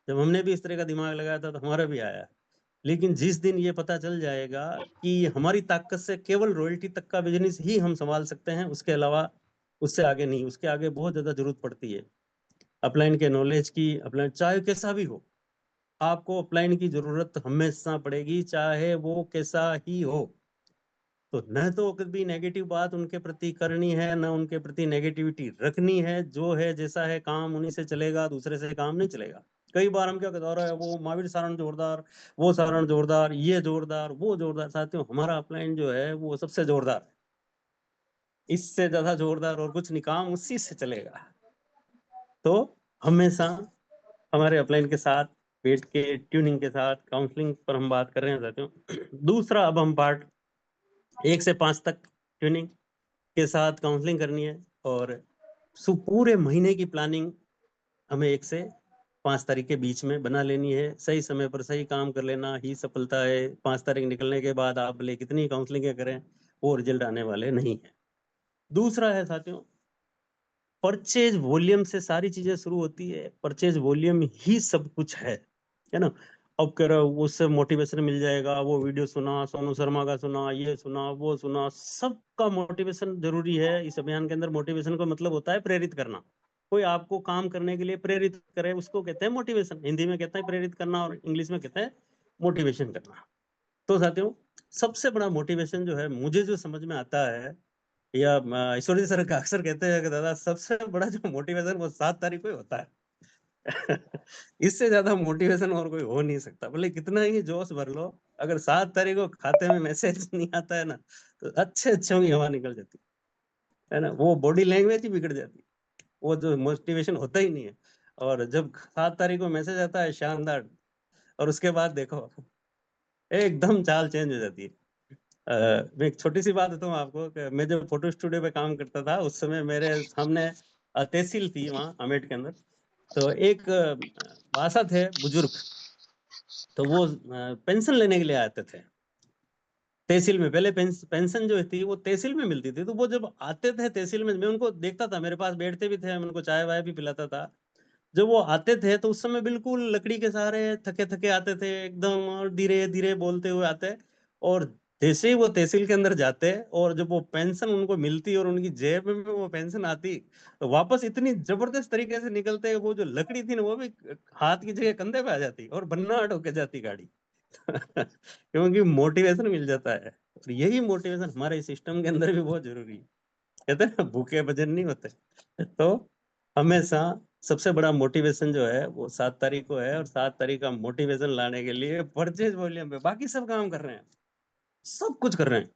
जब हमने भी इस तरह का दिमाग लगाया था तो हमारा भी आया है। लेकिन जिस दिन ये पता चल जाएगा कि हमारी ताकत से केवल रॉयल्टी तक का बिजनेस ही हम संभाल सकते हैं, उसके अलावा उससे आगे नहीं, उसके आगे बहुत ज्यादा जरूरत पड़ती है अपलाइन के नॉलेज की। अपलाइन चाहे कैसा भी हो, आपको अपलाइन की जरूरत हमेशा पड़ेगी, चाहे वो कैसा ही हो। तो न तो कभी नेगेटिव बात उनके प्रति करनी है, न उनके प्रति नेगेटिविटी रखनी है। जो है, जैसा है काम, उन्हीं से चलेगा, दूसरे से काम नहीं चलेगा। कई बार हम क्या कहते हैं, वो महावीर सारण जोरदार, वो सारण जोरदार, ये जोरदार, वो जोरदार। साथियों, हमारा अपलाइन जो है वो सबसे जोरदार है, इससे ज्यादा जोरदार और कुछ नहीं, काम उसी से चलेगा। तो हमेशा हमारे अपलाइन के साथ बैठ के, ट्यूनिंग के साथ, काउंसलिंग पर हम बात कर रहे हैं साथियों। दूसरा, अब हम पार्ट 1 से 5 तक ट्यूनिंग के साथ काउंसलिंग करनी है, और पूरे महीने की प्लानिंग हमें 1 से 5 तारीख के बीच में बना लेनी है। सही समय पर सही काम कर लेना ही सफलता है। 5 तारीख निकलने के बाद आप भले कितनी काउंसलिंग करें, वो रिजल्ट आने वाले नहीं है। दूसरा है साथियों, परचेज वॉल्यूम से सारी चीजें शुरू होती है। परचेज वॉल्यूम ही सब कुछ है ना। अब कह रहा हूँ उससे मोटिवेशन मिल जाएगा, वो वीडियो सुना, सोनू शर्मा का सुना, ये सुना, वो सुना, सबका मोटिवेशन जरूरी है इस अभियान के अंदर। मोटिवेशन का मतलब होता है प्रेरित करना। कोई आपको काम करने के लिए प्रेरित करे, उसको कहते हैं मोटिवेशन। हिंदी में कहते हैं प्रेरित करना, और इंग्लिश में कहते हैं मोटिवेशन करना। तो साथियों, सबसे बड़ा मोटिवेशन जो है, मुझे जो समझ में आता है, या ईश्वरी सर का अक्सर कहते हैं कि दादा, सबसे बड़ा जो मोटिवेशन वो 7 तारीख को ही होता है। इससे ज्यादा मोटिवेशन और कोई हो नहीं सकता। बोले कितना ही जोश भर लो, अगर 7 तारीख को खाते में मैसेज नहीं आता है ना, तो अच्छे अच्छों की हवा निकल जाती है ना। वो बॉडी लैंग्वेज ही बिगड़ जाती है, वो जो मोटिवेशन होता ही नहीं है। और जब 7 तारीख को मैसेज आता है शानदार, और उसके बाद देखो एकदम चाल चेंज हो जाती है। मैं एक छोटी सी बात बताऊं आपको कि मैं जब फोटो स्टूडियो पे काम करता था उस समय मेरे सामने तहसील थी वहाँ अमेठ के अंदर। तो एक भाषा थे बुजुर्ग, तो वो पेंशन लेने के लिए आते थे तहसील में। पहले पेंशन जो थी वो तहसील में मिलती थी, तो वो जब आते थे तहसील में मैं उनको देखता था, मेरे पास बैठते भी थे, मैं उनको चाय वाय भी पिलाता था। जब वो आते थे तो उस समय बिल्कुल लकड़ी के सहारे थके थके आते थे एकदम, और धीरे धीरे बोलते हुए आते। और जैसे ही वो तहसील के अंदर जाते और जब वो पेंशन उनको मिलती और उनकी जेब में वो पेंशन आती, तो वापस इतनी जबरदस्त तरीके से निकलते, वो जो लकड़ी थी ना वो भी हाथ की जगह कंधे पे आ जाती और भन्नाट होके जाती गाड़ी। क्योंकि मोटिवेशन मिल जाता है, और यही मोटिवेशन हमारे सिस्टम के अंदर भी बहुत जरूरी है। कहते हैं ना भूखे भजन नहीं होते। तो हमेशा सबसे बड़ा मोटिवेशन जो है वो 7 तारीख को है, और 7 तारीख का मोटिवेशन लाने के लिए परचेज वॉल्यूम पे बाकी सब काम कर रहे हैं, सब कुछ कर रहे हैं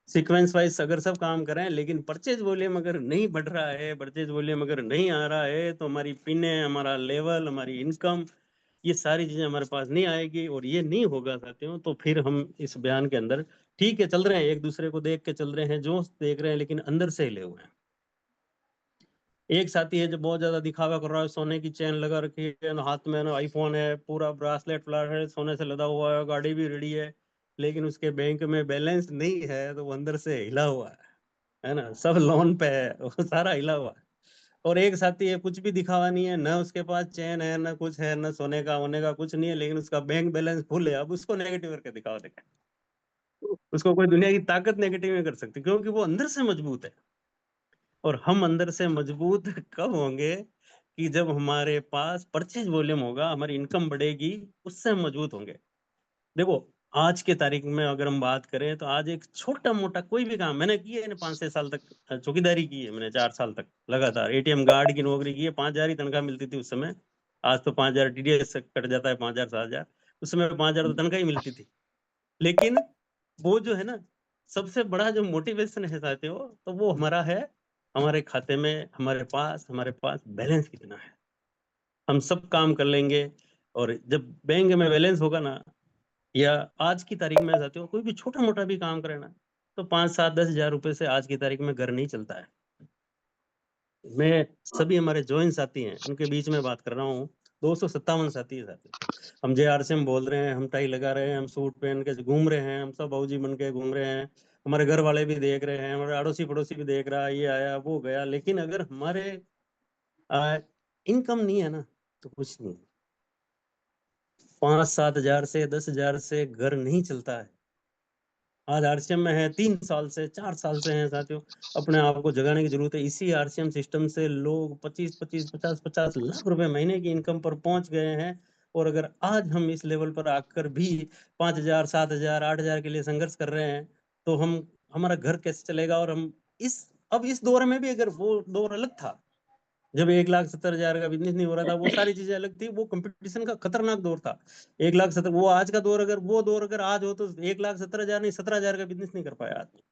सीक्वेंस वाइज अगर सब काम कर रहे हैं, लेकिन परचेज वॉल्यूम अगर नहीं बढ़ रहा है, परचेज वॉल्यूम अगर नहीं आ रहा है, तो हमारी पिने, हमारा लेवल, हमारी इनकम, ये सारी चीजें हमारे पास नहीं आएगी। और ये नहीं होगा साथियों, तो फिर हम इस बयान के अंदर ठीक है चल रहे हैं, एक दूसरे को देख के चल रहे हैं, जो देख रहे हैं, लेकिन अंदर से हिले हुए हैं। एक साथी है जो बहुत ज्यादा दिखावा कर रहा है, सोने की चेन लगा रखी है, हाथ में ना आईफोन है, पूरा ब्रासलेट फ्लाट है, सोने से लदा हुआ है, गाड़ी भी रेडी है, लेकिन उसके बैंक में बैलेंस नहीं है, तो वो अंदर से हिला हुआ है ना, सब लोन पे है, वो सारा हिला हुआ है। और एक साथी है कुछ भी दिखावा नहीं है, ना उसके पास चेन है, ना कुछ है, ना सोने का होने का कुछ नहीं है, लेकिन उसका बैंक बैलेंस फुल है। अब उसको नेगेटिव करके दिखावा देखा, उसको कोई दुनिया की ताकत नेगेटिव नहीं कर सकती, क्योंकि वो अंदर से मजबूत है। और हम अंदर से मजबूत कब होंगे? कि जब हमारे पास परचेज वॉल्यूम होगा, हमारी इनकम बढ़ेगी, उससे हम मजबूत होंगे। देखो आज के तारीख में अगर हम बात करें, तो आज एक छोटा मोटा कोई भी काम मैंने किया है, 5-6 साल तक चौकीदारी की है मैंने, 4 साल तक लगातार एटीएम गार्ड की नौकरी की है, 5,000 ही तनख्वाह मिलती थी उस समय। आज तो 5,000 टीडीएस से कट जाता है, 5,000 7,000, उस समय 5,000 तो तनख्वाह ही मिलती थी। लेकिन वो जो है ना, सबसे बड़ा जो मोटिवेशन है साथियों, तो वो हमारा है, हमारे खाते में, हमारे पास बैलेंस कितना है, हम सब काम कर लेंगे। और जब बैंक में बैलेंस होगा ना, या आज की तारीख में साथियों कोई भी छोटा मोटा भी काम करे ना, तो 5-7-10 हज़ार रुपए से आज की तारीख में घर नहीं चलता है। मैं सभी हमारे जॉइन साथी हैं उनके बीच में बात कर रहा हूँ, 257 साथी है साथी। हम JRCM बोल रहे हैं, हम टाई लगा रहे हैं, हम सूट पहन के घूम रहे हैं, हम सब बाबूजी बन के घूम रहे हैं, हमारे घर वाले भी देख रहे हैं, हमारे अड़ोसी पड़ोसी भी देख रहा है, ये आया वो गया, लेकिन अगर हमारे इनकम नहीं है ना, तो कुछ नहीं। 5-7 हज़ार से 10 हज़ार से घर नहीं चलता है। आज RCM में है, 3 साल से 4 साल से हैं साथियों, अपने आप को जगाने की जरूरत है। इसी RCM सिस्टम से लोग 25-50 लाख रुपए महीने की इनकम पर पहुंच गए हैं। और अगर आज हम इस लेवल पर आकर भी 5,000 7,000 8,000 के लिए संघर्ष कर रहे हैं, तो हम, हमारा घर कैसे चलेगा? और हम इस दौर में भी, अगर वो दौर अलग था जब 1,70,000 का बिजनेस नहीं हो रहा था, वो सारी चीजें अलग थी, वो कंपटीशन का खतरनाक दौर था। 1,70,000, वो आज का दौर, अगर वो दौर अगर आज हो, तो 1,70,000 नहीं 17,000 का बिजनेस नहीं कर पाया आदमी।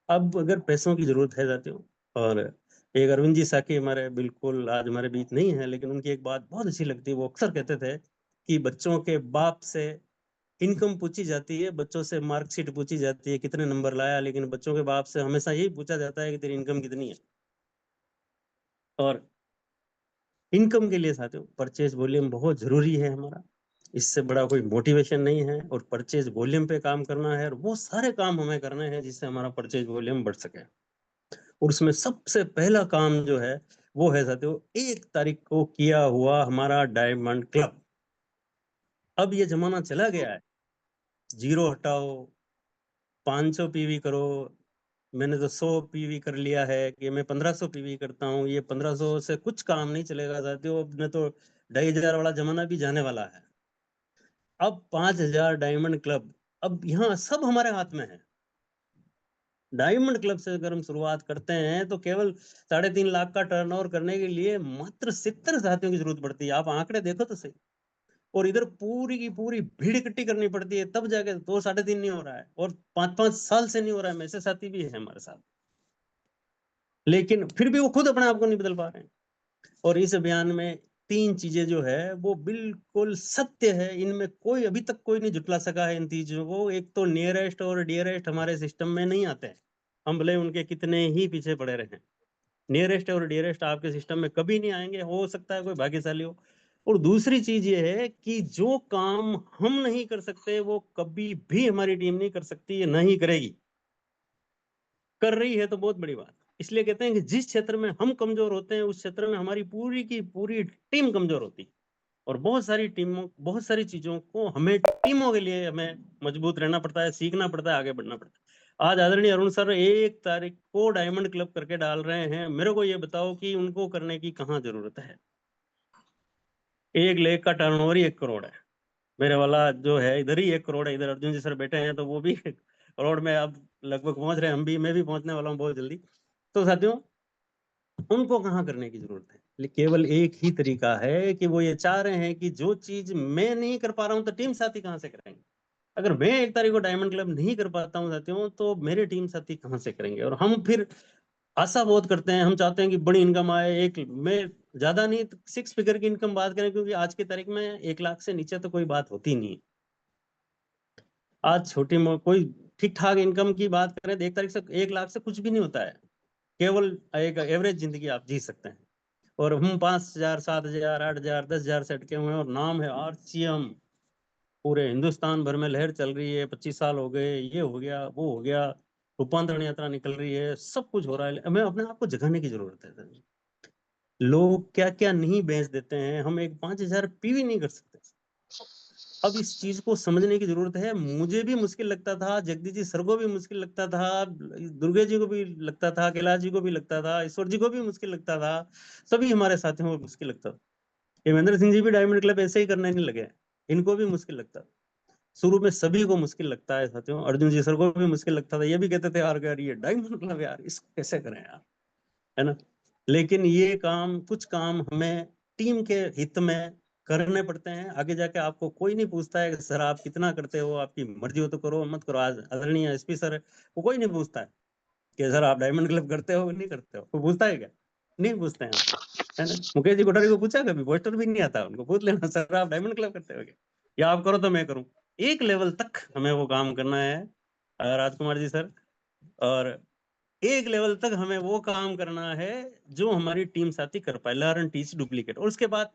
अब अगर पैसों की जरूरत है साथियों, और एक अरविंद जी साकी हमारे बिल्कुल आज हमारे बीच नहीं है, लेकिन उनकी एक बात बहुत अच्छी लगती है, वो अक्सर कहते थे कि बच्चों के बाप से इनकम पूछी जाती है, बच्चों से मार्कशीट पूछी जाती है, कितने नंबर लाया, लेकिन बच्चों के बाप से हमेशा यही पूछा जाता है कि तेरी इनकम कितनी है। और इनकम के लिए साथियों परचेज वॉल्यूम बहुत जरूरी है हमारा, इससे बड़ा कोई मोटिवेशन नहीं है। और परचेज वॉल्यूम पे काम करना है, और वो सारे काम हमें करने हैं जिससे हमारा परचेज वॉल्यूम बढ़ सके। और उसमें सबसे पहला काम जो है वो है साथियों 1 तारीख को किया हुआ हमारा डायमंड क्लब। अब ये जमाना चला गया है, जीरो हटाओ, 500 पीवी करो। मैंने तो 100 पीवी कर लिया है, कि मैं 1,500 पीवी करता हूँ, ये 1,500 से कुछ काम नहीं चलेगा साथियों। अब ने तो 2,500 वाला जमाना भी जाने वाला है। अब 5,000 डायमंड क्लब, अब यहाँ सब हमारे हाथ में है। डायमंड क्लब से अगर हम शुरुआत करते हैं, तो केवल 3.5 लाख का टर्नओवर करने के लिए मात्र 70 साथियों की जरूरत पड़ती है। आप आंकड़े देखो तो सही। और इधर पूरी की पूरी भीड़ इकट्ठी करनी पड़ती है, तब जाके 2-3.5 नहीं हो रहा है, और 5-5 साल से नहीं हो रहा है। ऐसे साथी भी है हमारे साथ, लेकिन फिर भी वो खुद अपने आप को नहीं बदल पा रहे हैं। और इस अभियान में 3 चीजें जो है वो बिल्कुल सत्य है, इनमें कोई अभी तक कोई नहीं जुटला सका है इन चीजों को। एक तो नियरेस्ट और डियरेस्ट हमारे सिस्टम में नहीं आते हैं, हम भले उनके कितने ही पीछे पड़े रहे। नियरेस्ट और डियरेस्ट आपके सिस्टम में कभी नहीं आएंगे, हो सकता है कोई भाग्यशाली हो। और दूसरी चीज ये है कि जो काम हम नहीं कर सकते वो कभी भी हमारी टीम नहीं कर सकती, ये नहीं करेगी। कर रही है तो बहुत बड़ी बात। इसलिए कहते हैं कि जिस क्षेत्र में हम कमजोर होते हैं उस क्षेत्र में हमारी पूरी की पूरी टीम कमजोर होती है। और बहुत सारी टीमों, बहुत सारी चीजों को हमें टीमों के लिए हमें मजबूत रहना पड़ता है, सीखना पड़ता है, आगे बढ़ना पड़ता है। आज आदरणीय अरुण सर 1 तारीख को डायमंड क्लब करके डाल रहे हैं, मेरे को ये बताओ कि उनको करने की कहाँ जरूरत है। 1 लाख का टर्नओवर ही 1 करोड़ है। मेरे वाला जो है इधर ही 1 करोड़ है, इधर अर्जुन जी सर बैठे हैं तो वो भी 1 करोड़ में अब लगभग पहुंच रहे हैं, हम भी, मैं भी पहुंचने वाला हूँ बहुत जल्दी। तो साथियों, उनको कहाँ करने की जरूरत है, केवल एक ही तरीका है कि वो ये चाह रहे हैं कि जो चीज मैं नहीं कर पा रहा हूं तो टीम साथी कहाँ से करेंगे। अगर मैं 1 तारीख को डायमंड क्लब नहीं कर पाता हूँ साथियों, तो मेरे टीम साथी कहाँ से करेंगे। और हम फिर आशा बहुत करते हैं, हम चाहते हैं कि बड़ी इनकम आए। एक मैं ज्यादा नहीं 6 फिगर की इनकम बात करें, क्योंकि आज की तारीख में 1 लाख से नीचे तो कोई बात होती नहीं है। आज छोटी कोई ठीक ठाक इनकम की बात करें तो 1 तारीख से 1 लाख से कुछ भी नहीं होता है। केवल एक एवरेज जिंदगी आप जी सकते हैं। और हम 5,000, 7,000, 8,000, 10,000 से अटके हुए हैं, और नाम है आरसीएम। पूरे हिंदुस्तान भर में लहर चल रही है, 25 साल हो गए, ये हो गया वो हो गया, रूपांतरण यात्रा निकल रही है, सब कुछ हो रहा है। हमें अपने आप को जगाने की जरूरत है सर। लोग क्या क्या नहीं बेच देते हैं, हम एक 5,000 पीवी नहीं कर सकते। अब इस चीज को समझने की जरूरत है। मुझे भी मुश्किल लगता था, जगदीश जी सर को भी मुश्किल लगता था, दुर्गे जी को भी लगता था, कैलाश जी को भी लगता था, ईश्वर जी को भी मुश्किल लगता था, सभी हमारे साथियों को मुश्किल लगता था। हेमेंद्र सिंह जी भी डायमंड क्लब ऐसे ही करने नहीं लगे, इनको भी मुश्किल लगता था। शुरू में सभी को मुश्किल लगता है साथियों, अर्जुन जी सर को भी मुश्किल लगता था, ये भी कहते थे यार ये डायमंड क्लब यार इसको कैसे करें यार, है ना। लेकिन ये काम, कुछ काम हमें टीम के हित में करने पड़ते हैं। आगे जाके आपको कोई नहीं पूछता है कि सर आप कितना करते हो, आपकी मर्जी हो तो करो, मत करो। आज आदरणीय एसपी सर वो कोई नहीं पूछता है कि सर आप डायमंड क्लब करते हो नहीं करते हो, वो पूछता है क्या? नहीं पूछते हैं, है ना। मुकेश जी कोठारी को पूछा कभी? पोस्टर भी नहीं आता, उनको पूछ लेना सर आप डायमंड क्लब करते हो क्या, या आप करो तो मैं करूं। एक लेवल तक हमें वो काम करना है राजकुमार जी सर। और एक लेवल तक हमें वो काम करना है जो हमारी टीम साथी कर पाए, लर्न टीच डुप्लीकेट। और उसके बाद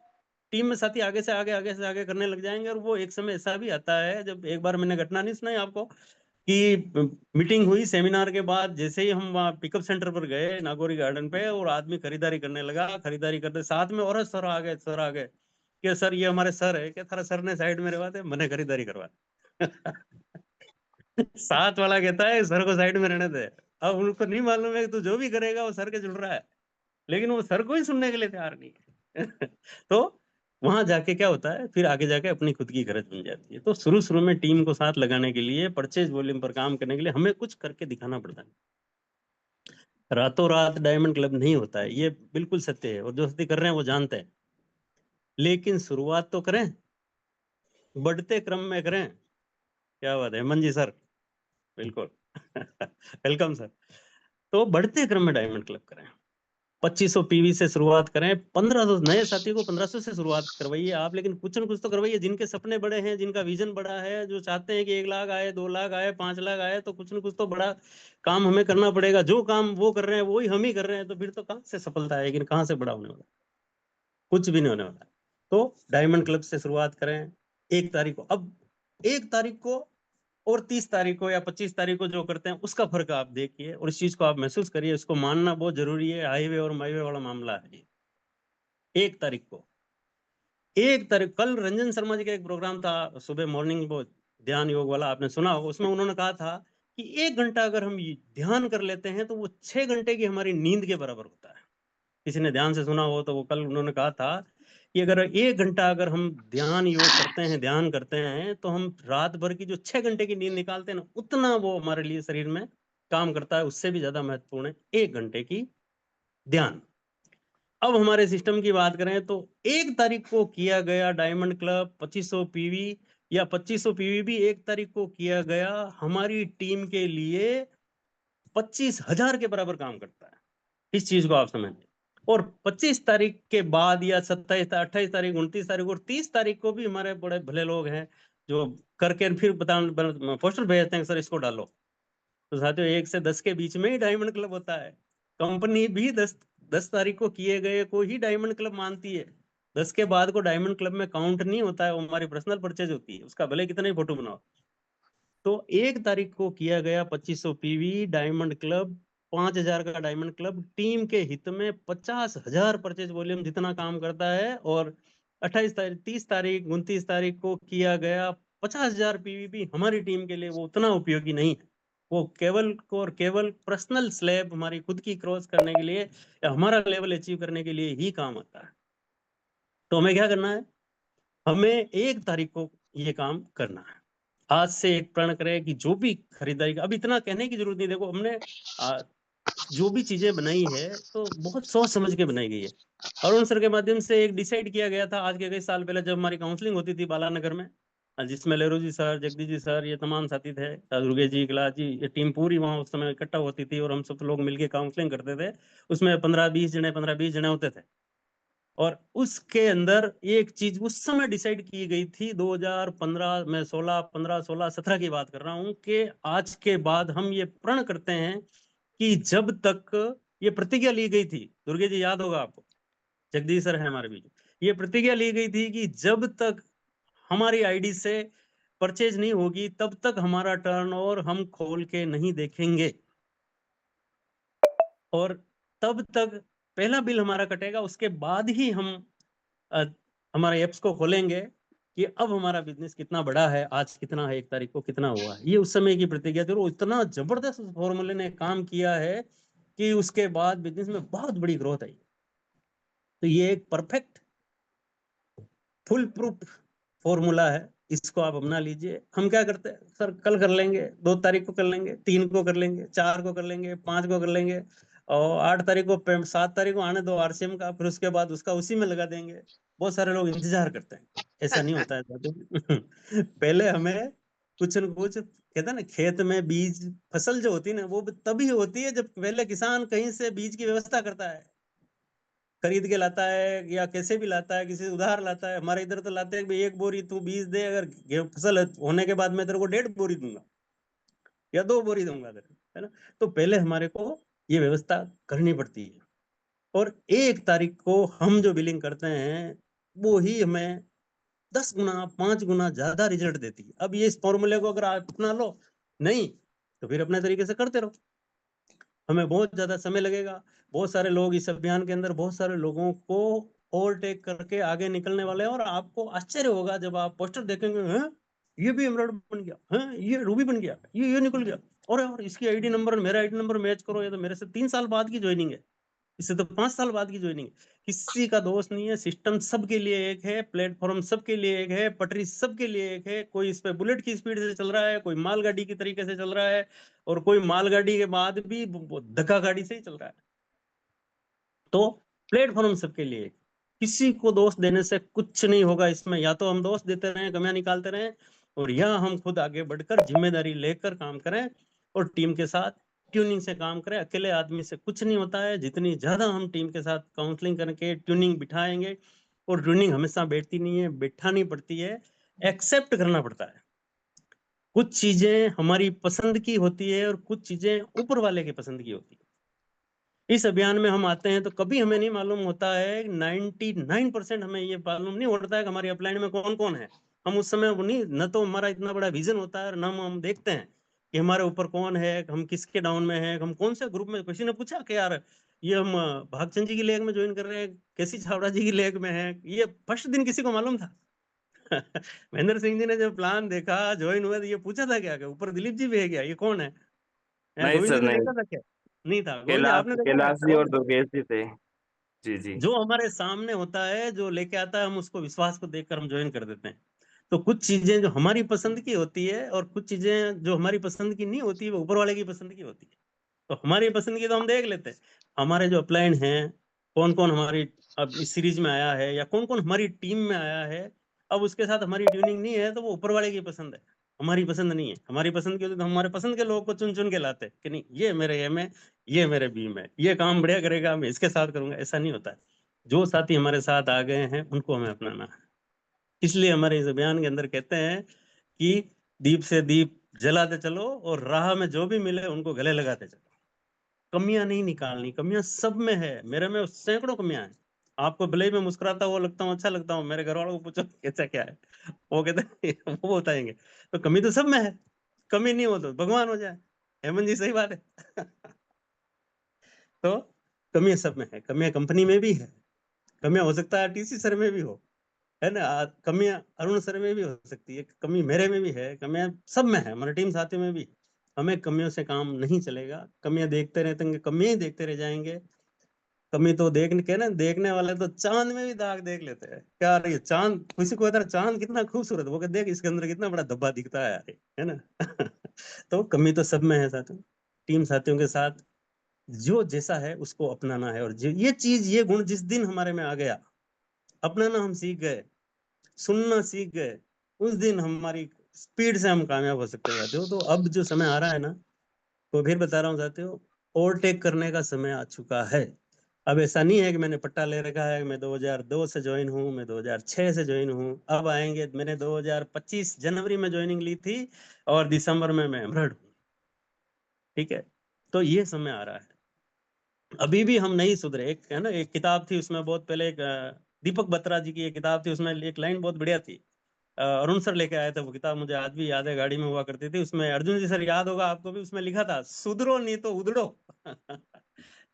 टीम में साथी आगे से आगे, आगे से आगे करने लग जाएंगे। और वो एक समय ऐसा भी आता है, जब एक बार मैंने घटना नहीं सुनाई आपको कि मीटिंग हुई सेमिनार के बाद, जैसे ही हम वहाँ पिकअप सेंटर पर गए नागौरी गार्डन पे, और आदमी खरीदारी करने लगा, खरीदारी करते साथ में और सर आ गए, सर आ गए कि सर ये हमारे सर है क्या, थारा सर ने साइड में रहवाते मैंने खरीदारी करवा। साथ वाला कहता है सर को साइड में रहने दे। अब उनको नहीं मालूम है कि तू जो भी करेगा वो सर के जुड़ रहा है, लेकिन वो सर को ही सुनने के लिए तैयार नहीं है। तो वहां जाके क्या होता है, फिर आगे जाके अपनी खुद की गरज बन जाती है। तो शुरू शुरू में टीम को साथ लगाने के लिए, परचेज वॉल्यूम पर काम करने के लिए हमें कुछ करके दिखाना पड़ता है। रातों रात डायमंड क्लब नहीं होता है, ये बिल्कुल सत्य है, और जो सत्य कर रहे हैं वो जानते हैं। लेकिन शुरुआत तो करें, बढ़ते क्रम में करें। क्या बात है हेमंत जी सर, बिल्कुल। Welcome sir. तो बढ़ते क्रम में डायमंड क्लब करें, 2500 पीवी से शुरुआत करें, 1500 नए साथी को 1500 से शुरुआत करवाइए आप, लेकिन कुछ न कुछ तो करवाइए। जिनके सपने बड़े हैं, जिनका विजन बड़ा है, जो चाहते हैं कि 1 लाख आए, 2 लाख आए, 5 लाख आए, तो कुछ न कुछ तो बड़ा काम हमें करना पड़ेगा। जो काम वो कर रहे हैं वही हम ही कर रहे हैं, तो फिर तो कहाँ से सफलता आएगी, कहाँ से बड़ा होने वाला, कुछ भी नहीं होने वाला। तो डायमंड क्लब से शुरुआत करें 1 तारीख को। अब 1 तारीख को और 30 तारीख को या 25 तारीख को जो करते हैं उसका फर्क आप देखिए, और इस चीज को आप महसूस करिए। इसको मानना बहुत जरूरी है, हाईवे और माईवे वाला मामला है ये। 1 तारीख को, 1 तारीख, कल रंजन शर्मा जी का एक प्रोग्राम था सुबह मॉर्निंग, वो ध्यान योग वाला, आपने सुना होगा। उसमें उन्होंने कहा था कि 1 घंटा अगर हम ध्यान कर लेते हैं तो वो 6 घंटे की हमारी नींद के बराबर होता है। किसी ने ध्यान से सुना हो तो वो कल उन्होंने कहा था कि अगर 1 घंटा अगर हम ध्यान योग करते हैं, ध्यान करते हैं, तो हम रात भर की जो 6 घंटे की नींद निकालते हैं ना, उतना वो हमारे लिए शरीर में काम करता है। उससे भी ज्यादा महत्वपूर्ण है 1 घंटे की ध्यान। अब हमारे सिस्टम की बात करें तो 1 तारीख को किया गया डायमंड क्लब 2500 पीवी, या 2500 पीवी भी 1 तारीख को किया गया, हमारी टीम के लिए 25,000 के बराबर काम करता है। इस चीज को आप समझ लें। और 25 तारीख के बाद या 27 28 तारीख 29 तारीख और 30 तारीख को भी हमारे बड़े भले लोग हैं जो करके फिर पोस्टर भेजते हैं सर इसको डालो। तो साथियों 1 से 10 के बीच में ही डायमंड क्लब होता है। कंपनी भी 10 तारीख को किए गए को ही डायमंड क्लब मानती है। 10 के बाद को डायमंड क्लब में काउंट नहीं होता है, वो हमारी पर्सनल परचेज होती है, उसका भले कितना ही फोटो बनाओ। तो 1 तारीख को किया गया 2500 पीवी डायमंड क्लब, 5000 का डायमंड क्लब टीम के हित में 50,000 परचेज वॉल्यूम जितना काम करता है। और 28 तारीख 30 तारीख 29 तारीख को किया गया 50,000 पीवीपी हमारी टीम के लिए वो उतना उपयोगी नहीं है। वो केवल और केवल पर्सनल स्लैब हमारी खुद की क्रॉस करने के लिए या हमारा लेवल अचीव करने के लिए ही काम आता है। तो हमें क्या करना है, हमें 1 तारीख को ये काम करना है। आज से एक प्रण करें कि जो भी खरीदारी का, अब इतना कहने की जरूरत नहीं, देखो हमने जो भी चीजें बनाई है तो बहुत सोच समझ के बनाई गई है। अरुण सर के माध्यम से एक डिसाइड किया गया था आज के कई साल पहले जब हमारी काउंसलिंग होती थी बालानगर में, जिसमें लेरू जी सर, जगदीश जी सर, ये तमाम साथी थे, दुर्गे जी, कला जी, ये टीम पूरी वहां उस समय इकट्ठा होती थी और हम सब लोग मिलकर काउंसलिंग करते थे। उसमें 15-20 जने होते थे। और उसके अंदर एक चीज उस समय डिसाइड की गई थी 2015 में, 16 15 16 17 की बात कर रहा हूं, कि आज के बाद हम ये प्रण करते हैं कि जब तक ये प्रतिज्ञा ली गई थी, दुर्गे जी याद होगा आपको, जगदीश सर है हमारे बीच, ये प्रतिज्ञा ली गई थी कि जब तक हमारी आईडी से परचेज नहीं होगी तब तक हमारा टर्नओवर हम खोल के नहीं देखेंगे, और तब तक पहला बिल हमारा कटेगा, उसके बाद ही हम हमारे एप्स को खोलेंगे कि अब हमारा बिजनेस कितना बड़ा है, आज कितना है, 1 तारीख को कितना हुआ है। ये उस समय की प्रतिज्ञा थी और इतना जबरदस्त उस फॉर्मूले ने काम किया है कि उसके बाद बिजनेस में बहुत बड़ी ग्रोथ आई। तो ये एक परफेक्ट फुल प्रूफ फॉर्मूला है, इसको आप अपना लीजिए। हम क्या करते हैं सर, कल कर लेंगे, 2 तारीख को कर लेंगे, 3 को कर लेंगे, 4 को कर लेंगे, 5 को कर लेंगे, और 8 तारीख को 7 तारीख को आने दो आरसीएम का, फिर उसके बाद उसका उसी में लगा देंगे। बहुत सारे लोग इंतजार करते हैं, ऐसा नहीं होता है पहले हमें कुछ न कुछ, कहते हैं ना, खेत में बीज फसल जो होती है ना वो तभी होती है जब पहले किसान कहीं से बीज की व्यवस्था करता है, खरीद के लाता है या कैसे भी लाता है, किसी से उधार लाता है। हमारे इधर तो लाते हैं कि 1 बोरी तू बीज दे, अगर फसल होने के बाद मैं तेरे को 1.5 बोरी दूंगा या 2 बोरी दूंगा तेरे, है ना। तो पहले हमारे को ये व्यवस्था करनी पड़ती है, और 1 तारीख को हम जो बिलिंग करते हैं वो ही हमें 10 गुना 5 गुना ज्यादा रिजल्ट देती है। अब ये इस फॉर्मूले को अगर आप अपना लो नहीं तो फिर अपने तरीके से करते रहो, हमें बहुत ज्यादा समय लगेगा। बहुत सारे लोग इस अभियान के अंदर बहुत सारे लोगों को ओवरटेक करके आगे निकलने वाले हैं, और आपको आश्चर्य होगा जब आप पोस्टर देखेंगे, हैं ये भी एमराल्ड बन गया, हैं ये रूबी बन गया, ये निकल गया, और इसकी आईडी नंबर मेरा आईडी नंबर मैच करो, ये तो मेरे से 3 साल बाद की ज्वाइनिंग है, इससे तो 5 साल बाद की ज्वाइनिंग है। किसी का दोष नहीं है, सिस्टम सबके लिए एक है, प्लेटफॉर्म सबके लिए एक है, पटरी सबके लिए एक है। कोई इस पे बुलेट की स्पीड से चल रहा है, कोई मालगाड़ी की तरीके से चल रहा है, और कोई मालगाड़ी के बाद भी धक्का गाड़ी से ही चल रहा है। तो प्लेटफॉर्म सबके लिए, किसी को दोष देने से कुछ नहीं होगा इसमें। या तो हम दोष देते रहें, कमियां निकालते रहें, और या हम खुद आगे बढ़कर जिम्मेदारी लेकर काम करें और टीम के साथ ट्यूनिंग से काम करें। अकेले आदमी से कुछ नहीं होता है, जितनी ज्यादा हम टीम के साथ काउंसलिंग करके ट्यूनिंग बिठाएंगे, और ट्यूनिंग हमेशा बैठती नहीं है, बैठानी पड़ती है, एक्सेप्ट करना पड़ता है। कुछ चीजें हमारी पसंद की होती है और कुछ चीजें ऊपर वाले की पसंद की होती है। इस अभियान में हम आते हैं तो कभी हमें नहीं मालूम होता है, 99% हमें ये मालूम नहीं होता है कि हमारी अपलाइन में कौन कौन है। हम उस समय नहीं, न तो हमारा इतना बड़ा विजन होता है, न हम देखते हैं कि हमारे ऊपर कौन है, हम किसके डाउन में है, हम कौन से ग्रुप में। किसी ने पूछा कि यार ये हम भागचंद जी की लेग में ज्वाइन कर रहे हैं, केसी छावड़ा जी की लेग में है, ये फर्स्ट दिन किसी को मालूम था? महेंद्र सिंह जी ने जब प्लान देखा, ज्वाइन हुआ, तो ये पूछा था क्या कि ऊपर दिलीप जी भी है क्या, ये कौन है? नहीं गोविंद सर जी ने नहीं। देखा था क्या? नहीं था। गोविंद जी कैलाश आपने देखा था? कैलाश जी और गोविंद, दुर्गेश जी थे। जी जी। जो हमारे सामने होता है, जो लेके आता है, हम उसको विश्वास को देखकर हम ज्वाइन कर देते हैं। तो कुछ चीजें जो हमारी पसंद की होती है और कुछ चीजें जो हमारी पसंद की नहीं होती, वो ऊपर वाले की पसंद की होती है। तो हमारी पसंद की तो हम देख लेते हैं, हमारे जो अपलाइन हैं, कौन कौन हमारी अब इस सीरीज में आया है या कौन कौन हमारी टीम में आया है। अब उसके साथ हमारी ट्यूनिंग नहीं है तो वो ऊपर वाले की पसंद है। हमारी पसंद नहीं है। हमारी पसंद की होती तो हमारे पसंद के लोगों को चुन चुन के लाते कि नहीं ये मेरे एम है, ये मेरे बीम है, ये काम बढ़िया करेगा, मैं इसके साथ करूंगा। ऐसा नहीं होता है। जो साथी हमारे साथ आ गए हैं उनको हमें अपनाना है। इसलिए हमारे इस अभियान के अंदर कहते हैं कि दीप से दीप जलाते चलो और राह में जो भी मिले उनको गले लगाते चलो। कमियां नहीं निकालनी, कमियां सब में है। मेरे में सैकड़ों कमियां हैं। आपको भले ही मैं मुस्कुराता हुआ लगता हूँ, अच्छा लगता हूँ, मेरे घर वालों को पूछो कैसा क्या है, वो कहते हैं वो बताएंगे। तो कमी तो सब में है। कमी नहीं हो तो भगवान हो जाए। हेमंत जी सही बात है। तो कमियां सब में है। कमियां कंपनी में भी है, कमियां हो सकता है टीसी सर में भी हो, है ना। कमियां अरुण सर में भी हो सकती है, कमी मेरे में भी है, कमियां सब में है, हमारे टीम साथियों में भी। हमें कमियों से काम नहीं चलेगा। कमियां देखते रहते, कमियां ही देखते रह जाएंगे। कमी तो देखने के ना, देखने वाले तो चांद में भी दाग देख लेते हैं। क्या ये चांद, किसी को कहता है चांद कितना खूबसूरत, वो कहते देख इसके अंदर कितना बड़ा धब्बा दिखता है यार, है ना। तो कमी तो सब में है साथियों। टीम साथियों के साथ जो जैसा है उसको अपनाना है। और ये चीज, ये गुण जिस दिन हमारे में आ गया, अपनाना हम सीख गए, सुनना सीख गए, उस दिन हमारी स्पीड से हम कामयाब हो सकते हैं साथियों। तो अब जो समय आ रहा है ना, तो फिर बता रहा हूँ साथियों, ओवरटेक करने का समय आ चुका है। अब ऐसा नहीं है कि मैंने पट्टा ले रखा है, मैं 2002 से ज्वाइन हूँ, मैं 2006 से ज्वाइन हूँ। अब आएंगे, मैंने 2025 जनवरी में ज्वाइनिंग ली थी और दिसंबर में मैं एमरल्ड हूँ। ठीक है। तो ये समय आ रहा है। अभी भी हम नहीं सुधरे। एक है ना, एक किताब थी उसमें बहुत पहले, एक दीपक बत्रा जी की एक किताब थी, उसमें एक लाइन बहुत बढ़िया थी। अरुण सर लेके आए थे वो किताब, मुझे आज भी याद है, गाड़ी में हुआ करती थी। उसमें अर्जुन जी सर, याद होगा आपको भी, उसमें लिखा था सुधरो नहीं तो उधड़ो।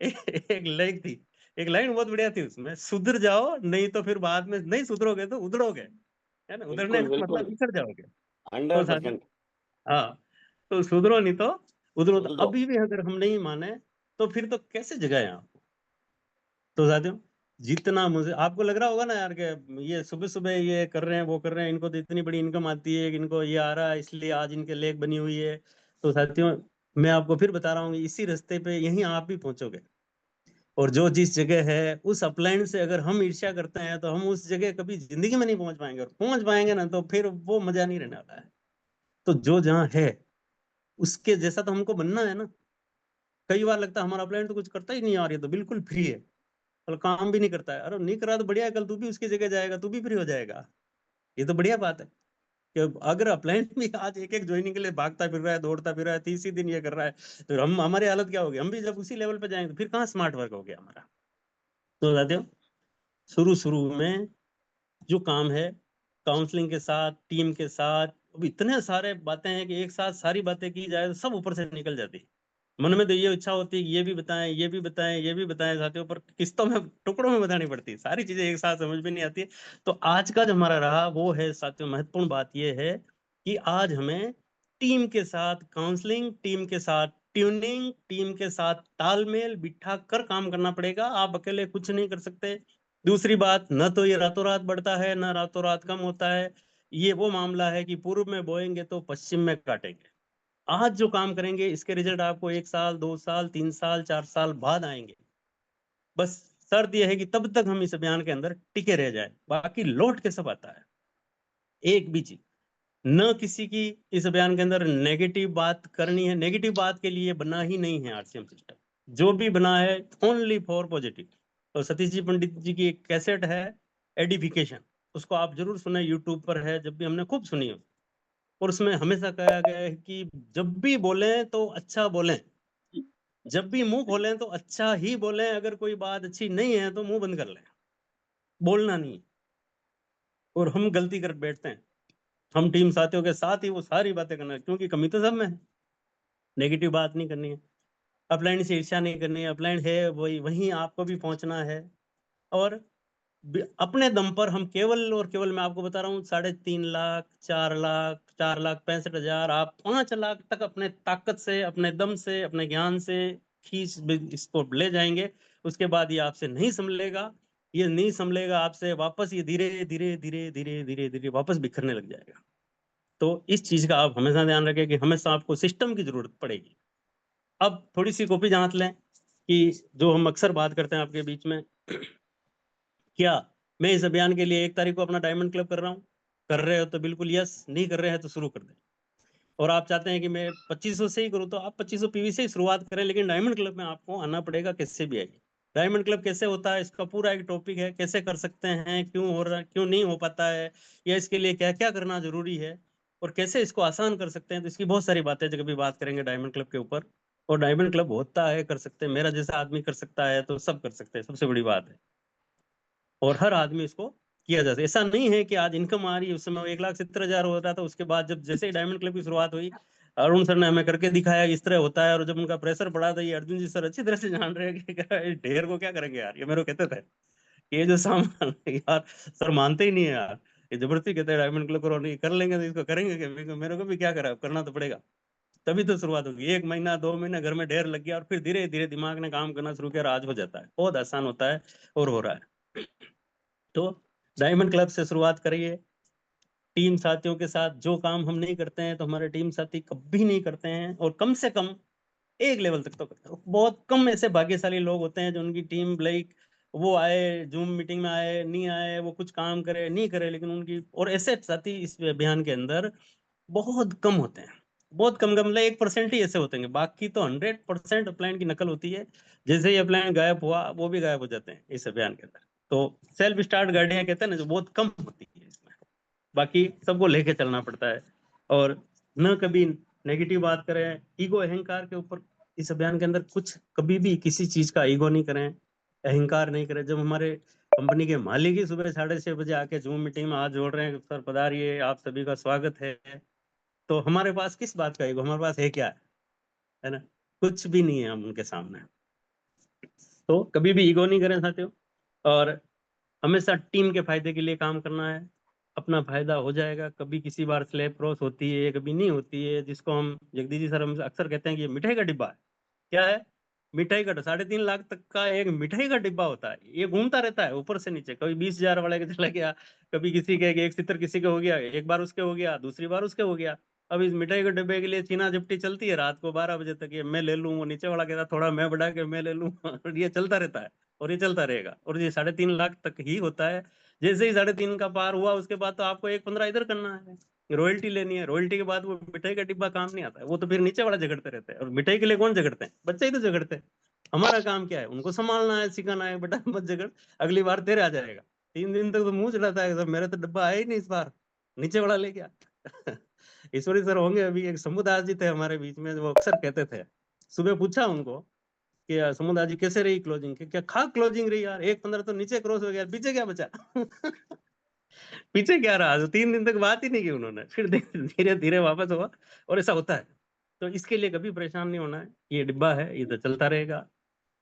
एक लाइन थी, एक लाइन बहुत बढ़िया थी उसमें, सुधर जाओ नहीं तो फिर बाद में नहीं सुधरोगे तो उधड़ोगे, है ना। उधरने बिल्कुल, का मतलब बिल्कुल। बिछड़ जाओगे। तो साथ 100%। हाँ, तो सुधरो नहीं तो उधरो। तो उधड़ो। अभी भी अगर हम नहीं माने तो फिर तो कैसे जगाए आप। तो साथियों, जितना मुझे आपको लग रहा होगा ना यार कि ये सुबह सुबह ये कर रहे हैं, वो कर रहे हैं, इनको तो इतनी बड़ी इनकम आती है, इनको ये आ रहा है इसलिए आज इनके लेग बनी हुई है। तो साथियों, मैं आपको फिर बता रहा हूँ, इसी रास्ते पे यहीं आप भी पहुंचोगे। और जो जिस जगह है उस अपलाइन से अगर हम ईर्ष्या करते हैं तो हम उस जगह कभी जिंदगी में नहीं पहुंच पाएंगे। और पहुंच पाएंगे ना तो फिर वो मजा नहीं रहने वाला है। तो जो जहाँ है उसके जैसा तो हमको बनना है ना। कई बार लगता है हमारा अपलाइन तो कुछ करता ही नहीं यार, ये तो बिल्कुल फ्री है, कल काम भी नहीं करता है। अरे नहीं करा तो बढ़िया है, कल तू भी उसकी जगह जाएगा, तू भी फ्री हो जाएगा। ये तो बढ़िया बात है कि अगर अपलाइन भी आज एक एक ज्वाइनिंग के लिए भागता फिर रहा है, दौड़ता फिर रहा है, तीसरी दिन ये कर रहा है, तो हम हमारी हालत क्या होगी। हम भी जब उसी लेवल पे जाएंगे तो फिर कहाँ स्मार्ट वर्क हो गया हमारा। तो साथियों, शुरू शुरू में जो काम है, काउंसलिंग के साथ, टीम के साथ, अब इतने सारे बातें हैं कि एक साथ सारी बातें की जाए तो सब ऊपर से निकल जाती है। मन में तो ये इच्छा होती है कि ये भी बताएं, ये भी बताएं, ये भी बताएं साथियों, पर किस्तों में, टुकड़ों में बतानी पड़ती है सारी चीजें, एक साथ समझ में नहीं आती है। तो आज का जो हमारा रहा वो है साथियों, महत्वपूर्ण बात ये है कि आज हमें टीम के साथ काउंसलिंग, टीम के साथ ट्यूनिंग, टीम के साथ तालमेल बिठा कर काम करना पड़ेगा। आप अकेले कुछ नहीं कर सकते। दूसरी बात, न तो ये रातों रात बढ़ता है, न रातों रात कम होता है। ये वो मामला है कि पूर्व में बोएंगे तो पश्चिम में काटेंगे। आज जो काम करेंगे इसके रिजल्ट आपको 1 साल, 2 साल, 3 साल, 4 साल बाद आएंगे। बस शर्त यह है कि तब तक हम इस अभियान के अंदर टिके रह जाए, बाकी लौट के सब आता है। एक भी चीज न किसी की इस अभियान के अंदर नेगेटिव बात करनी है। नेगेटिव बात के लिए बना ही नहीं है आरसीएम सिस्टम। जो भी बना है ओनली फॉर पॉजिटिव। तो सतीश जी पंडित जी की एक कैसेट है, एडिफिकेशन, उसको आप जरूर सुने, यूट्यूब पर है, जब भी हमने खूब सुनी है। और उसमें हमेशा कहा गया है कि जब भी बोलें तो अच्छा बोलें, जब भी मुंह खोलें तो अच्छा ही बोलें, अगर कोई बात अच्छी नहीं है तो मुंह बंद कर लें, बोलना नहीं। और हम गलती कर बैठते हैं। हम टीम साथियों के साथ ही वो सारी बातें करना है, क्योंकि कमी तो सब में है। नेगेटिव बात नहीं करनी है, अपलाइन से ईर्ष्या नहीं करनी है। अपलाइन है वही, वहीं आपको भी पहुंचना है। और अपने दम पर हम केवल और केवल, मैं आपको बता रहा हूँ, 3.5 लाख, 4 लाख, 4,65,000, आप 5 लाख तक अपने ताकत से, अपने दम से, अपने ज्ञान से खींच इसको ले जाएंगे। उसके बाद ये आपसे नहीं संभलेगा। ये नहीं संभलेगा आपसे, वापस ये धीरे धीरे धीरे धीरे धीरे धीरे वापस बिखरने लग जाएगा। तो इस चीज का आप हमेशा ध्यान रखें कि हमेशा आपको सिस्टम की जरूरत पड़ेगी। अब थोड़ी सी कॉपी जांच लें कि जो हम अक्सर बात करते हैं आपके बीच में, क्या मैं इस अभियान के लिए 1 तारीख को अपना डायमंड क्लब कर रहा हूँ? कर रहे हो तो बिल्कुल यस, नहीं कर रहे हैं तो शुरू कर दें। और आप चाहते हैं कि मैं 2500 से ही करूं, तो आप 2500 पीवी से ही शुरुआत करें, लेकिन डायमंड क्लब में आपको आना पड़ेगा, किससे भी आइए। डायमंड क्लब कैसे होता है, इसका पूरा एक टॉपिक है, कैसे कर सकते हैं, क्यों हो रहा, क्यों नहीं हो पाता है, या इसके लिए क्या क्या करना जरूरी है, और कैसे इसको आसान कर सकते हैं। तो इसकी बहुत सारी बातें जब भी बात करेंगे डायमंड क्लब के ऊपर। और डायमंड क्लब होता है, कर सकते हैं, मेरा जैसा आदमी कर सकता है तो सब कर सकते हैं, सबसे बड़ी बात है। और हर आदमी इसको किया जा सकता है। ऐसा नहीं है कि आज इनकम आ रही है, उस समय 1,70,000 हो रहा था, उसके बाद जब जैसे ही डायमंड क्लब की शुरुआत हुई, अरुण सर ने हमें करके दिखाया कि इस तरह होता है, और जब उनका प्रेशर बढ़ा था, ये अर्जुन जी सर अच्छी तरह से जान रहे हैं कि इस ढेर को क्या करेंगे यार, ये मेरे को कहते थे कि ये जो सामान यार, सर मानते ही नहीं है यार, ये जबरदस्ती कहते हैं डायमंड क्लब करो, नहीं कर लेंगे तो इसको करेंगे क्या, मेरे को भी क्या करा, करना तो पड़ेगा। तभी तो शुरुआत होगी, 1 महीना 2 महीना घर में ढेर लग गया, और फिर धीरे धीरे दिमाग ने काम करना शुरू किया, और आज हो जाता है, बहुत आसान होता है और हो रहा है। तो डायमंड क्लब से शुरुआत करिए, टीम साथियों के साथ। जो काम हम नहीं करते हैं तो हमारे टीम साथी कभी नहीं करते हैं, और कम से कम एक लेवल तक तो करते हैं। बहुत कम ऐसे भाग्यशाली लोग होते हैं जो उनकी टीम लाइक वो आए जूम मीटिंग में, आए नहीं आए, वो कुछ काम करे नहीं करे, लेकिन उनकी, और ऐसे साथी इस अभियान के अंदर बहुत कम होते हैं, बहुत कम कम, मतलब 1% ही ऐसे होते हैं, बाकी तो 100% अपलाइन की नकल होती है। जैसे ही अपलाइन गायब हुआ, वो भी गायब हो जाते हैं इस अभियान के अंदर। तो सेल्फ स्टार्ट गाड़ियां कहते हैं ना, जो बहुत कम होती है इसमें, बाकी सबको लेके चलना पड़ता है। और न कभी नेगेटिव बात करें, ईगो अहंकार के ऊपर इस अभियान के अंदर कुछ कभी भी किसी चीज का ईगो नहीं करें, अहंकार नहीं करें। जब हमारे कंपनी के मालिक ही सुबह 6:30 बजे आके जूम मीटिंग में हाथ जोड़ रहे हैं, सर पधारिए, आप सभी का स्वागत है, तो हमारे पास किस बात का ईगो, हमारे पास है क्या, है ना, कुछ भी नहीं है हम उनके सामने। तो कभी भी ईगो नहीं करें साथियों, और हमेशा टीम के फायदे के लिए काम करना है। अपना फायदा हो जाएगा, कभी किसी बार स्लैब क्रॉस होती है, कभी नहीं होती है, जिसको हम जगदीश जी सर हम अक्सर कहते हैं कि ये मिठाई का डिब्बा है। क्या है, मिठाई का, 3.5 लाख तक का एक मिठाई का डिब्बा होता है, ये घूमता रहता है ऊपर से नीचे, कभी 20,000 वाले के चला गया, कभी किसी के एक सितर किसी के हो गया, एक बार उसके हो गया, दूसरी बार उसके हो गया। अब इस मिठाई के डिब्बे के लिए चीना झपटी चलती है रात को 12 बजे तक, ये मैं ले लूं, वो नीचे वाला कहता थोड़ा मैं बढ़ा के मैं ले लूं और ये चलता रहता है, और ये चलता रहेगा, और ये 3.5 लाख तक ही होता है। जैसे ही 3.5 का पार हुआ, उसके बाद तो आपको 1.15 इधर करना है, रॉयल्टी लेनी है। रॉयल्टी के बाद वो मिठाई का डिब्बा काम नहीं आता है, वो तो फिर नीचे वाला झगड़ते रहते हैं, और मिठाई के लिए कौन झगड़ते हैं, बच्चे ही तो झगड़ते हैं। हमारा काम क्या है, उनको संभालना है, सिखाना है, बेटा मत झगड़, अगली बार तेरे आ जाएगा। 3 दिन तक तो मुंह चढ़ाता है, सर मेरा तो डब्बा आया ही नहीं इस बार, नीचे वाला ले गया। ईश्वरी सर होंगे अभी, एक समुदाय जी थे हमारे बीच में, वो अक्सर कहते थे, सुबह पूछा उनको कि समुदाय जी कैसे रही क्लोजिंग, क्या खा क्लोजिंग रही यार, 1.15 तो नीचे क्रॉस हो गया, पीछे क्या बचा। पीछे क्या रहा, तो 3 दिन तक बात ही नहीं की उन्होंने, फिर धीरे धीरे वापस हुआ। और ऐसा होता है, तो इसके लिए कभी परेशान नहीं होना है, ये डिब्बा है, ये तो चलता रहेगा।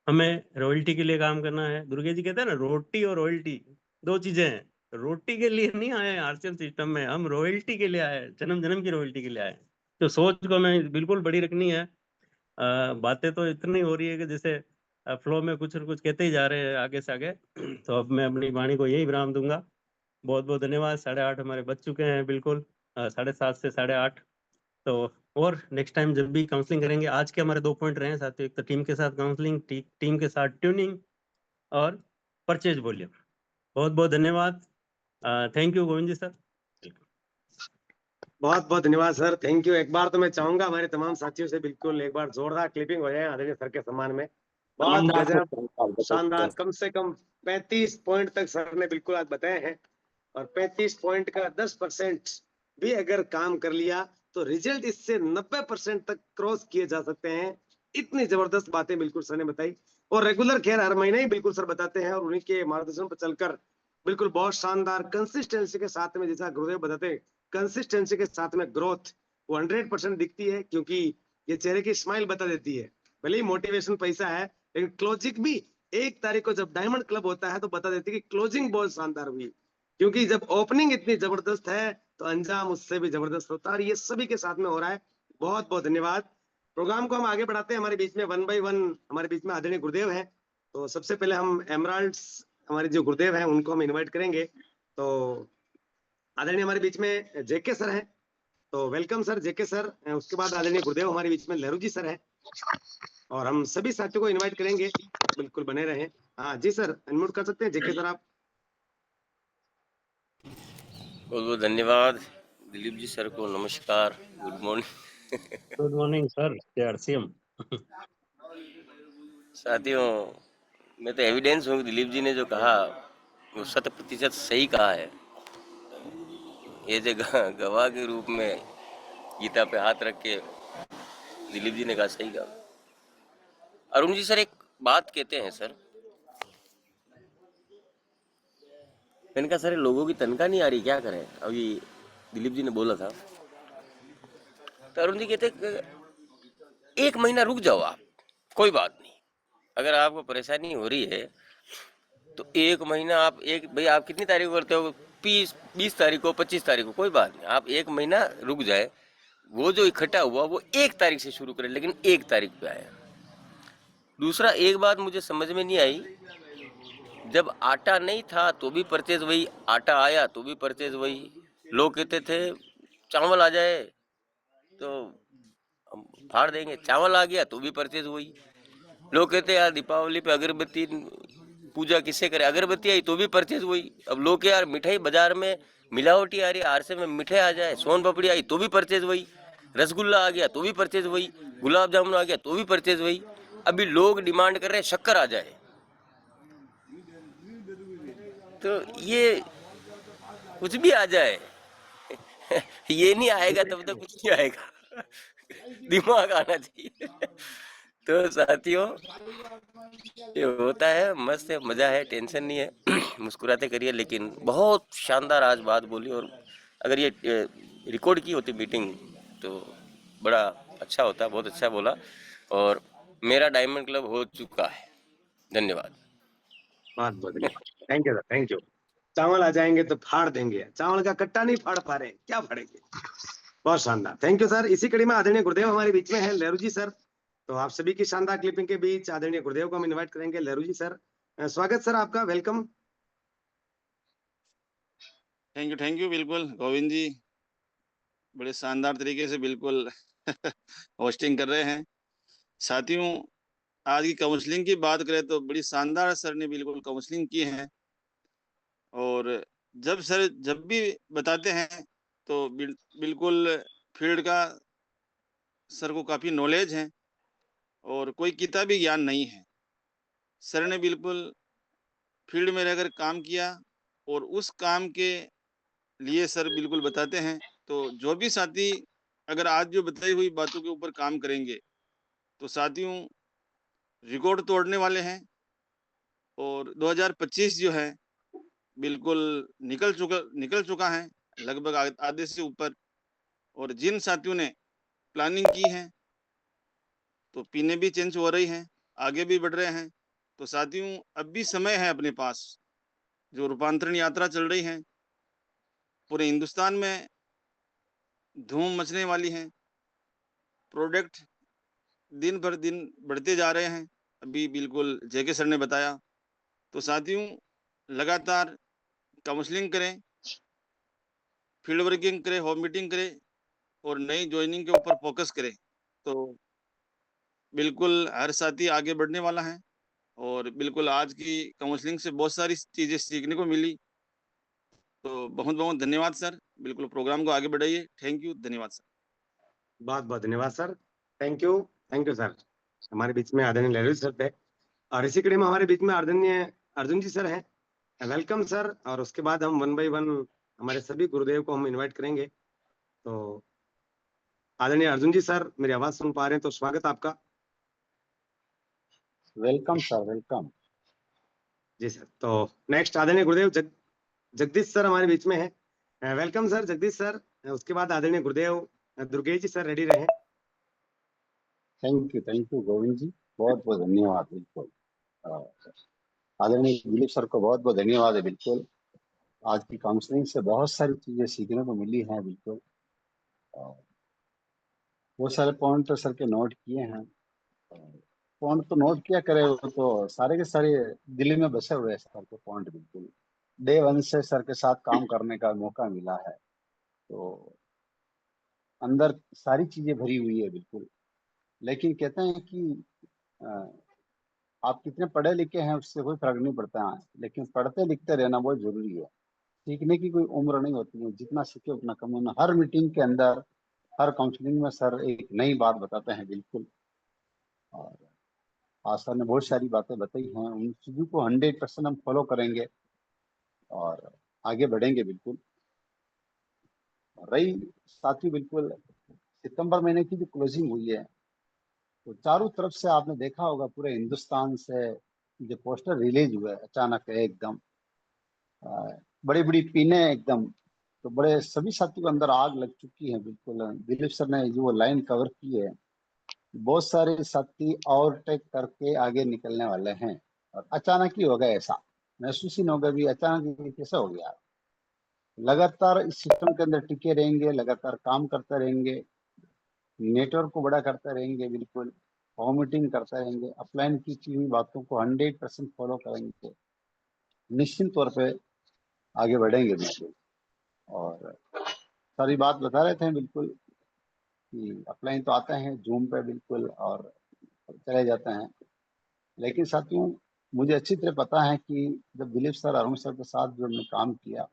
हमें रॉयल्टी के लिए काम करना है। दुर्गे जी कहते हैं ना, रोटी और रॉयल्टी दो चीजें हैं। रोटी के लिए नहीं आए आरसीएम सिस्टम में, हम रॉयल्टी के लिए आए, जन्म जन्म की रॉयल्टी के लिए आए। तो सोच को हमें बिल्कुल बड़ी रखनी है। बातें तो इतनी हो रही है कि जैसे फ्लो में कुछ न कुछ कहते ही जा रहे हैं आगे से आगे। तो अब मैं अपनी वाणी को यही विराम दूंगा। बहुत बहुत धन्यवाद। 8:30 हमारे बज चुके हैं, बिल्कुल 7:30 से 8:30। तो और नेक्स्ट टाइम जब भी काउंसलिंग करेंगे, आज के हमारे 2 पॉइंट रहे हैं साथियों, एक तो टीम के साथ काउंसलिंग, टीम के साथ ट्यूनिंग, और परचेज वॉल्यूम। बहुत बहुत धन्यवाद। Thank you Govind ji sir. बहुत बहुत धन्यवाद सर, थैंक यू। एक बार तो मैं चाहूंगा हमारे तमाम साथियों से बिल्कुल एक बार जोरदार क्लिपिंग हो जाए आदरणीय सर के सम्मान में। बहुत गजब, शानदार। कम से कम 35 पॉइंट तक सर ने बिल्कुल आज बताए हैं, और 35 पॉइंट का 10% भी अगर काम कर लिया तो रिजल्ट इससे 90% तक क्रॉस किए जा सकते हैं। इतनी जबरदस्त बातें बिल्कुल सर ने बताई, और रेगुलर खैर हर महीने ही बिल्कुल सर बताते हैं, और उन्हीं के मार्गदर्शन पर चलकर बिल्कुल बहुत शानदार कंसिस्टेंसी के साथ में, जैसा गुरुदेव बताते हैं, कंसिस्टेंसी के साथ में ग्रोथ वो 100% दिखती है, क्योंकि ये चेहरे की स्माइल बता देती है। भले ही मोटिवेशन पैसा है, लेकिन क्लोजिंग भी 1 तारीख को जब डायमंड क्लब होता है तो बता देती है कि क्लोजिंग बहुत शानदार हुई, क्योंकि जब ओपनिंग इतनी जबरदस्त है तो अंजाम उससे भी जबरदस्त होता है, और ये सभी के साथ में हो रहा है। बहुत बहुत धन्यवाद। प्रोग्राम को हम आगे बढ़ाते हैं। हमारे बीच में 1 बाय 1 हमारे बीच में आदरणीय गुरुदेव है। तो सबसे पहले हम एमराल्ड्स हमारे जो गुरुदेव हैं उनको हम इनवाइट करेंगे। तो आदरणीय हमारे बीच में जेके सर हैं, तो वेलकम सर जेके सर। उसके बाद आदरणीय गुरुदेव हमारे बीच में लहरू जी सर हैं, और हम सभी साथियों को इनवाइट करेंगे, बिल्कुल बने रहें। हाँ जी सर, अनम्यूट कर सकते हैं जेके सर आप। बहुत बहुत धन्यवाद दिलीप जी सर को नमस्कार, good morning. Good morning sir, RCM. साथियों, मैं तो एविडेंस हूँ, दिलीप जी ने जो कहा वो 100% सही कहा है। ये जगह गवाह के रूप में गीता पे हाथ रख के दिलीप जी ने कहा सही कहा। अरुण जी सर एक बात कहते हैं सर, मैंने कहा सर लोगों की तनख्वाह नहीं आ रही, क्या करें? अभी दिलीप जी ने बोला था तो अरुण जी कहते एक महीना रुक जाओ आप, कोई बात नहीं। अगर आपको परेशानी हो रही है तो एक महीना आप एक भाई आप कितनी तारीख को करते हो? 20 तारीख को, 25 तारीख को, कोई बात नहीं, आप एक महीना रुक जाए। वो जो इकट्ठा हुआ वो 1 तारीख से शुरू करें, लेकिन 1 तारीख पे आया। दूसरा एक बात मुझे समझ में नहीं आई, जब आटा नहीं था तो भी परचेज वही, आटा आया तो भी परचेज वही। लोग कहते थे चावल आ जाए तो हम फाड़ देंगे, चावल आ गया तो भी परचेज वही। लोग कहते यार दीपावली पे अगरबत्ती पूजा किससे करे, अगरबत्ती आई तो भी परचेज वही। अब लोग यार मिठाई बाजार में मिलावटी आ रही है, आरसे में मिठाई आ जाए, सोन पापड़ी आई तो भी परचेज वही, रसगुल्ला आ गया तो भी परचेज वही, गुलाब जामुन आ गया तो भी परचेज वही। अभी लोग डिमांड कर रहे हैं शक्कर आ जाए, तो ये कुछ भी आ जाए ये नहीं आएगा तब तक कुछ नहीं आएगा दिमाग आना चाहिए। तो साथियों ये होता है, मस्त है, मजा है, टेंशन नहीं है मुस्कुराते करिए। लेकिन बहुत शानदार आज बात बोली, और अगर ये रिकॉर्ड की होती मीटिंग तो बड़ा अच्छा होता, बहुत अच्छा बोला। और मेरा डायमंड क्लब हो चुका है। धन्यवाद। बहुत बहुत thank you sir, thank you. चावल आ जाएंगे तो फाड़ देंगे, चावल का कट्टा नहीं फाड़ पा रहे, क्या फाड़ेंगे। बहुत शानदार, थैंक यू सर। इसी कड़ी में आदरणीय गुरुदेव हमारे बीच में है, लहरू जी सर। तो आप सभी की शानदार क्लिपिंग के बीच आदरणीय गुरुदेव को हम इनवाइट करेंगे। लहरू जी सर, स्वागत सर आपका, वेलकम। थैंक यू बिल्कुल गोविंद जी, बड़े शानदार तरीके से बिल्कुल होस्टिंग कर रहे हैं। साथियों, आज की काउंसलिंग की बात करें तो बड़ी शानदार सर ने बिल्कुल काउंसलिंग की है। और जब सर जब भी बताते हैं तो बिल्कुल फील्ड का सर को काफ़ी नॉलेज है और कोई किताबी ज्ञान नहीं है। सर ने बिल्कुल फील्ड में रहकर काम किया और उस काम के लिए सर बिल्कुल बताते हैं। तो जो भी साथी अगर आज जो बताई हुई बातों के ऊपर काम करेंगे तो साथियों रिकॉर्ड तोड़ने वाले हैं। और 2025 जो है बिल्कुल निकल चुका है, लगभग आधे से ऊपर। और जिन साथियों ने प्लानिंग की है तो पीने भी चेंज हो रही हैं, आगे भी बढ़ रहे हैं। तो साथियों अब भी समय है अपने पास, जो रूपांतरण यात्रा चल रही है पूरे हिंदुस्तान में धूम मचने वाली है। प्रोडक्ट दिन भर दिन बढ़ते जा रहे हैं, अभी बिल्कुल जेके सर ने बताया। तो साथियों लगातार काउंसलिंग करें, फील्ड वर्किंग करें, होम मीटिंग करें और नई ज्वाइनिंग के ऊपर फोकस करें। तो बिल्कुल हर साथी आगे बढ़ने वाला है। और बिल्कुल आज की काउंसलिंग से बहुत सारी चीज़ें सीखने को मिली। तो बहुत बहुत धन्यवाद सर, बिल्कुल प्रोग्राम को आगे बढ़ाइए। थैंक यू, धन्यवाद सर। बहुत बहुत धन्यवाद सर, थैंक यू सर। हमारे बीच में आदरणीय लहरू सर थे, और इसी कड़ी में हमारे बीच में आदरणीय अर्जुन जी सर हैं, वेलकम सर। और उसके बाद हम 1 बाय 1 हमारे सभी गुरुदेव को हम इनवाइट करेंगे। तो आदरणीय अर्जुन जी सर, मेरी आवाज सुन पा रहे हैं तो स्वागत आपका। वेलकम सर, वेलकम जी सर। तो नेक्स्ट आदरणीय गुरुदेव जगदीश सर हमारे बीच में है, वेलकम सर जगदीश सर। उसके बाद आदरणीय गुरुदेव दुर्गेश जी सर, रेडी रहे। थैंक यू गोविंद जी, बहुत बहुत धन्यवाद। बिल्कुल आदरणीय दिलीप सर को बहुत बहुत धन्यवाद है। बिल्कुल आज की काउंसलिंग से बहुत सारी चीजें सीखने को मिली हैं। बिल्कुल वो सारे पॉइंट तो सर के नोट किए हैं, पॉइंट तो नोट किया करे, वो तो सारे के सारे दिल्ली में बसे हुए हैं सर के पॉइंट। बिल्कुल डे 1 से सर के साथ काम करने का मौका मिला है, तो अंदर सारी चीजें भरी हुई है। बिल्कुल लेकिन कहते हैं कि आप कितने पढ़े लिखे हैं उससे कोई फर्क नहीं पड़ता है, लेकिन पढ़ते लिखते रहना बहुत जरूरी है। सीखने की कोई उम्र नहीं होती है, जितना सीखे उतना कम है। हर मीटिंग के अंदर, हर काउंसलिंग में सर एक नई बात बताते हैं बिल्कुल। और आज सर ने बहुत सारी बातें बताई हैं, उन सभी को 100% हम फॉलो करेंगे और आगे बढ़ेंगे बिल्कुल। रही साथी बिल्कुल सितंबर महीने की जो क्लोजिंग हुई है, तो चारों तरफ से आपने देखा होगा, पूरे हिंदुस्तान से जो पोस्टर रिलीज हुए अचानक है एकदम, बड़ी बड़ी पीने एकदम, तो बड़े सभी साथियों को अंदर आग लग चुकी है बिल्कुल। दिलीप सर ने जो लाइन कवर की है, बहुत सारे साथी ओवरटेक करके आगे निकलने वाले हैं और अचानक ही हो गया ऐसा, महसूस ही नहीं होगा भी अचानक ये कैसे हो गया। लगातार इस सिस्टम के अंदर टिके रहेंगे, लगातार काम करते रहेंगे, नेटवर्क को बड़ा करते रहेंगे बिल्कुल, होम मीटिंग करते रहेंगे, अपलाइन की हुई बातों को 100% फॉलो करेंगे, निश्चित तौर पे आगे बढ़ेंगे बिल्कुल। और सारी बात बता रहे थे बिल्कुल कि अपलाइन तो आते हैं जूम पे बिल्कुल और चले जाते हैं, लेकिन साथियों मुझे अच्छी तरह पता है कि जब दिलीप सर, अरुण सर के साथ जो हमने काम किया,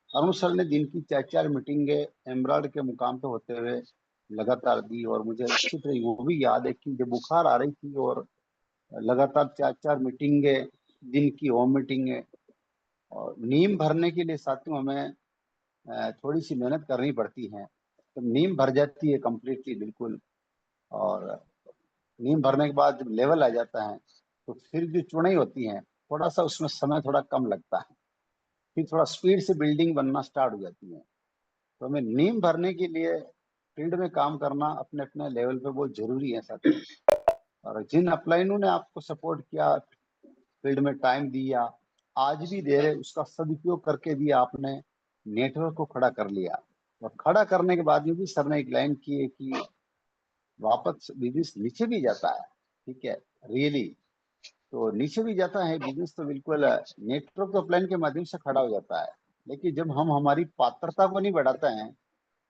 अरुण सर ने दिन की 4-4 मीटिंगे एमराल्ड के मुकाम पे होते हुए लगातार दी। और मुझे अच्छी तरह वो भी याद है कि जब बुखार आ रही थी और लगातार 4-4 मीटिंगे दिन की, होम मीटिंगे, और नींव भरने के लिए साथियों हमें थोड़ी सी मेहनत करनी पड़ती है। तो नींव भर जाती है कम्प्लीटली बिल्कुल, और नींव भरने के बाद जब लेवल आ जाता है तो फिर जो चुनाई होती है, थोड़ा सा उसमें समय थोड़ा कम लगता है, फिर थोड़ा स्पीड से बिल्डिंग बनना स्टार्ट हो जाती है। तो हमें नींव भरने के लिए फील्ड में काम करना अपने अपने लेवल पे बहुत जरूरी है साथियों। और जिन अपलाइनों ने आपको सपोर्ट किया, फील्ड में टाइम दिया, आज भी दे रहे, उसका सदुपयोग करके भी आपने नेटवर्क को खड़ा कर लिया। और खड़ा करने के बाद भी सर ने एक लाइन की है कि वापस बिजनेस नीचे भी जाता है, ठीक है, रियली तो नीचे भी जाता है बिजनेस, तो बिल्कुल नेटवर्क तो प्लान के माध्यम से खड़ा हो जाता है। लेकिन जब हम हमारी पात्रता को नहीं बढ़ाते हैं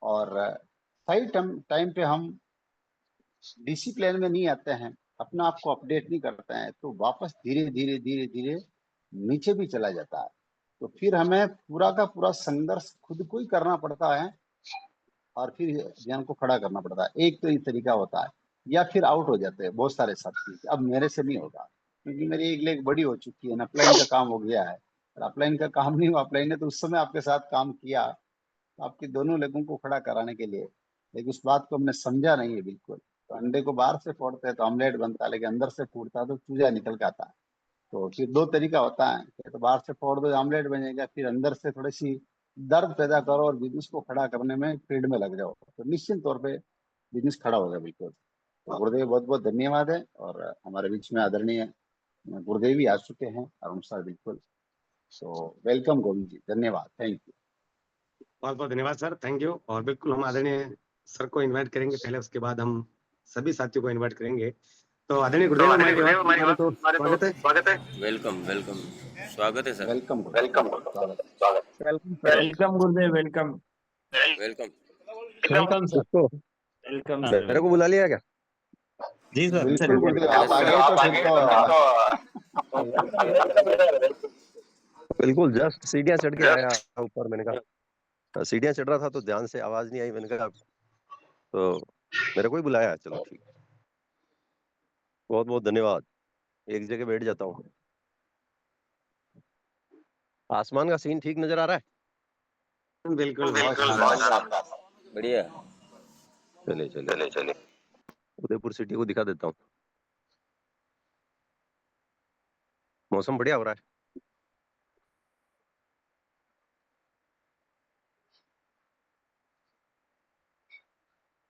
और सही टाइम पे हम डिसिप्लिन में नहीं आते हैं, अपने आप को अपडेट नहीं करते हैं, तो वापस धीरे धीरे धीरे धीरे नीचे भी चला जाता है। तो फिर हमें पूरा का पूरा संघर्ष खुद को ही करना पड़ता है और फिर ज्ञान को खड़ा करना पड़ता है। एक तो ये तरीका होता है, या फिर आउट हो जाते हैं बहुत सारे साथी, अब मेरे से नहीं होगा क्योंकि मेरी एक लेग बड़ी हो चुकी है, अपलाइन का काम हो गया है। और अपलाइन का काम नहीं हुआ, अपलाइन ने तो उस समय आपके साथ काम किया आपके दोनों लेगों को खड़ा कराने के लिए, लेकिन उस बात को हमने समझा नहीं है बिल्कुल। तो अंडे को बाहर से फोड़ते हैं तो ऑमलेट बनता है, लेकिन अंदर से फूटता है तो चूजा निकल के आता है। तो फिर दो तरीका होता है, तो बाहर से फोड़ दो ऑमलेट बनेगा, फिर अंदर से थोड़ी सी दर्द पैदा करो और बिजनेस को खड़ा करने में फील्ड में लग जाओ, तो निश्चित तौर पे बिजनेस खड़ा होगा बिल्कुल। तो गुरुदेव बहुत बहुत धन्यवाद है। और हमारे बीच में आदरणीय गुरुदेव भी आ चुके हैं, अरुण सर बिल्कुल। सो वेलकम गोविंद जी, धन्यवाद, थैंक यू। बहुत बहुत धन्यवाद सर, थैंक यू। और बिल्कुल हम आदरणीय सर को इनवाइट करेंगे पहले, उसके बाद हम सभी साथियों को इनवाइट करेंगे। तो आदरणीय गुरुदेव हमारी बात स्वागत है। वेलकम वेलकम, स्वागत है सर। वेलकम वेलकम वेलकम गुरुदेव, वेलकम वेलकम। Welcome sir. किसको? वेलकम हाँ, सर। मेरे को बुला लिया क्या? जी सर। बिल्कुल गुरुदेव, आप आ गए तो फिर तो बिल्कुल जस्ट सीढ़ियां चढ़ के आया ऊपर। मैंने कहा सीढ़ियां चढ़ रहा था तो ध्यान से आवाज नहीं आई, मैंने कहा तो मेरे को ही बुलाया। चलो ठीक, बहुत बहुत धन्यवाद। एक जगह बैठ जाता हूँ। आसमान का सीन ठीक नजर आ रहा है? बिल्कुल बहुत शानदार। बढ़िया। चले चले चले उदयपुर सिटी को दिखा देता हूँ। मौसम बढ़िया हो रहा है।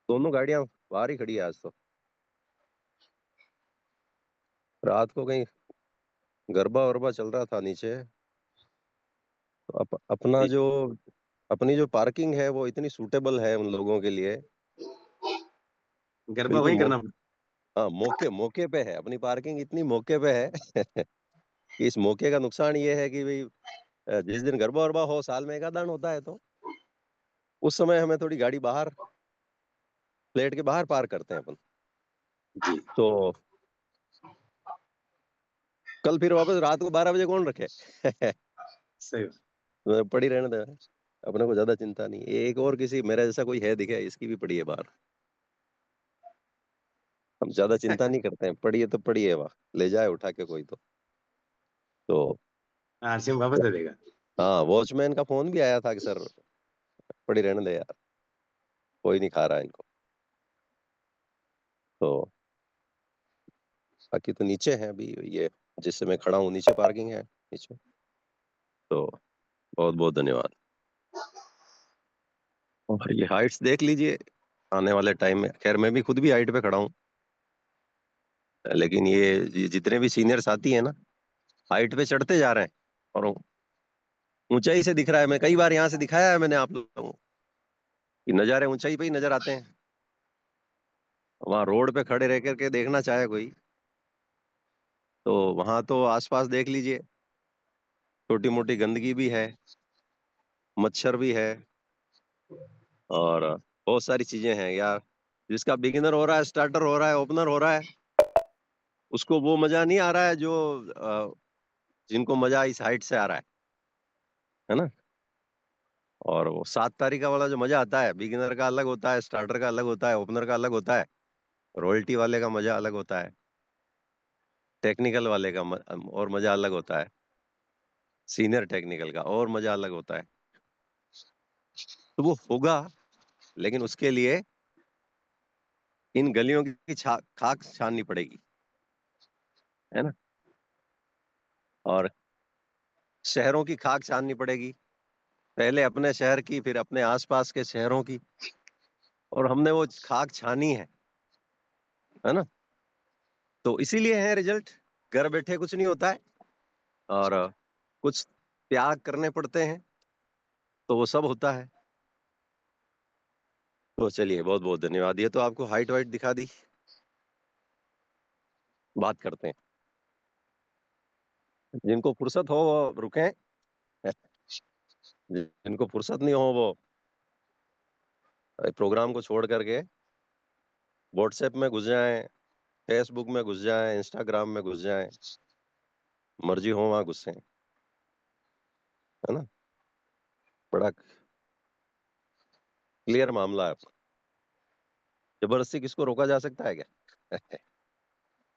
दोनों गाड़ियां बाहर ही खड़ी है आज तो। रात को कहीं गरबा वरबा चल रहा था नीचे, तो अपनी जो पार्किंग है वो इतनी सूटेबल है उन लोगों के लिए। गरबा बिल्कुल वही करना। हाँ, मौके मौके पे है, अपनी पार्किंग इतनी मौके पे है कि इस मौके का नुकसान ये है कि भाई जिस दिन गरबा वरबा हो, साल में एक आध होता है, तो उस समय हमें थोड़ी गाड़ी बाहर, फ्लैट के बाहर पार्क करते हैं अपन जी। तो कल फिर वापस रात को 12 बजे कौन रखे सही। पड़ी रहने दे, अपने को ज्यादा चिंता नहीं। एक और किसी मेरा जैसा कोई है दिखे, इसकी भी पड़ी है बाहर। हम ज्यादा चिंता नहीं करते हैं, पड़ी है तो पड़ी है, वाह ले जाए उठा के कोई तो आरसीएम वापस दे देगा। हाँ, वॉचमैन का फोन भी आया था कि सर पड़ी रहने दे यार, कोई नहीं खा रहा है इनको। तो बाकी तो नीचे है अभी, ये जिससे मैं खड़ा हूँ नीचे पार्किंग है नीचे। तो बहुत बहुत धन्यवाद। और ये हाइट्स देख लीजिए आने वाले टाइम में। खैर मैं भी खुद भी हाइट पे खड़ा हूँ, लेकिन ये जितने भी सीनियर साथी हैं ना, हाइट पे चढ़ते जा रहे हैं और ऊंचाई से दिख रहा है। मैं कई बार यहाँ से दिखाया है मैंने आप लोगों को कि नज़ारे ऊंचाई पे ही नजर आते हैं। वहां रोड पे खड़े रह करके देखना चाहे कोई तो वहां तो आसपास देख लीजिए, छोटी मोटी गंदगी भी है, मच्छर भी है, और बहुत सारी चीजें हैं यार। जिसका बिगिनर हो रहा है, स्टार्टर हो रहा है, ओपनर हो रहा है, उसको वो मजा नहीं आ रहा है जो जिनको मजा इस हाइट से आ रहा है ना। और वो 7 तारीख वाला जो मजा आता है, बिगिनर का अलग होता है, स्टार्टर का अलग होता है, ओपनर का अलग होता है, रॉयल्टी वाले का मजा अलग होता है, टेक्निकल वाले का और मजा अलग होता है, सीनियर टेक्निकल का और मजा अलग होता है। तो वो होगा, लेकिन उसके लिए इन गलियों की खाक छाननी पड़ेगी, है ना। और शहरों की खाक छाननी पड़ेगी, पहले अपने शहर की, फिर अपने आसपास के शहरों की। और हमने वो खाक छानी है ना। तो इसीलिए है रिजल्ट। घर बैठे कुछ नहीं होता है, और कुछ त्याग करने पड़ते हैं, तो वो सब होता है। तो चलिए बहुत बहुत धन्यवाद। ये तो आपको हाइट वाइट दिखा दी। बात करते हैं, जिनको फुर्सत हो वो रुकें, जिनको फुर्सत नहीं हो वो प्रोग्राम को छोड़ करके व्हाट्सएप में घुस जाएं, फेसबुक में घुस जाएं, इंस्टाग्राम में घुस जाएं, मर्जी हो वहां घुसें, है ना। बड़ा क्लियर मामला है। जबरदस्ती किसको रोका जा सकता है क्या? किसी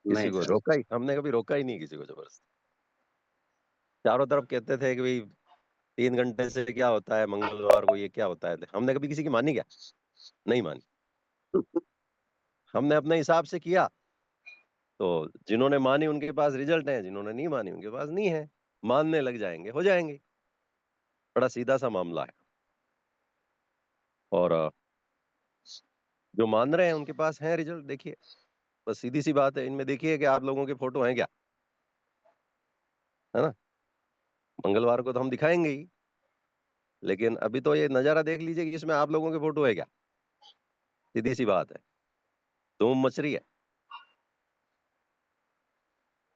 नहीं को सर। रोका ही, हमने कभी रोका ही नहीं किसी को जबरदस्ती। चारों तरफ कहते थे कि भाई 3 घंटे से क्या होता है, मंगलवार को ये क्या होता है। हमने कभी किसी की मानी क्या? नहीं मानी। हमने अपने हिसाब से किया, तो जिन्होंने मानी उनके पास रिजल्ट है, जिन्होंने नहीं मानी उनके पास नहीं है। मानने लग जाएंगे हो जाएंगे, बड़ा सीधा सा मामला है। और जो मान रहे हैं उनके पास है रिजल्ट, देखिए बस सीधी सी बात है। इनमें देखिए कि आप लोगों के फोटो हैं क्या, है ना। मंगलवार को तो हम दिखाएंगे ही, लेकिन अभी तो ये नजारा देख लीजिए कि इसमें आप लोगों के फोटो है क्या। सीधी सी बात है, धूम मच रही है,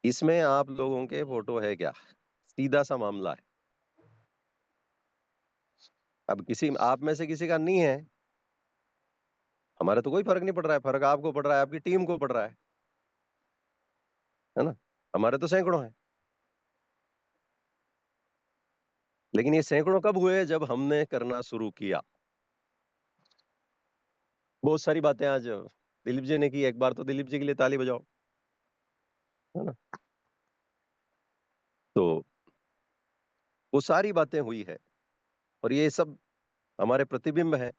इसमें आप लोगों के फोटो है क्या, सीधा सा मामला है। अब किसी आप में से किसी का नहीं है, हमारे तो कोई फर्क नहीं पड़ रहा है। फर्क आपको पड़ रहा है, आपकी टीम को पड़ रहा है ना। हमारे तो सैकड़ों हैं, लेकिन ये सैकड़ों कब हुए? जब हमने करना शुरू किया। बहुत सारी बातें आज दिलीप जी ने की, एक बार तो दिलीप जी के लिए ताली बजाओ, है ना। तो वो सारी बातें हुई है, और ये सब हमारे प्रतिबिंब है।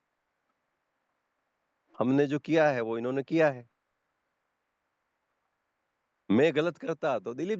हमने जो किया है वो इन्होंने किया है। मैं गलत करता तो दिलीप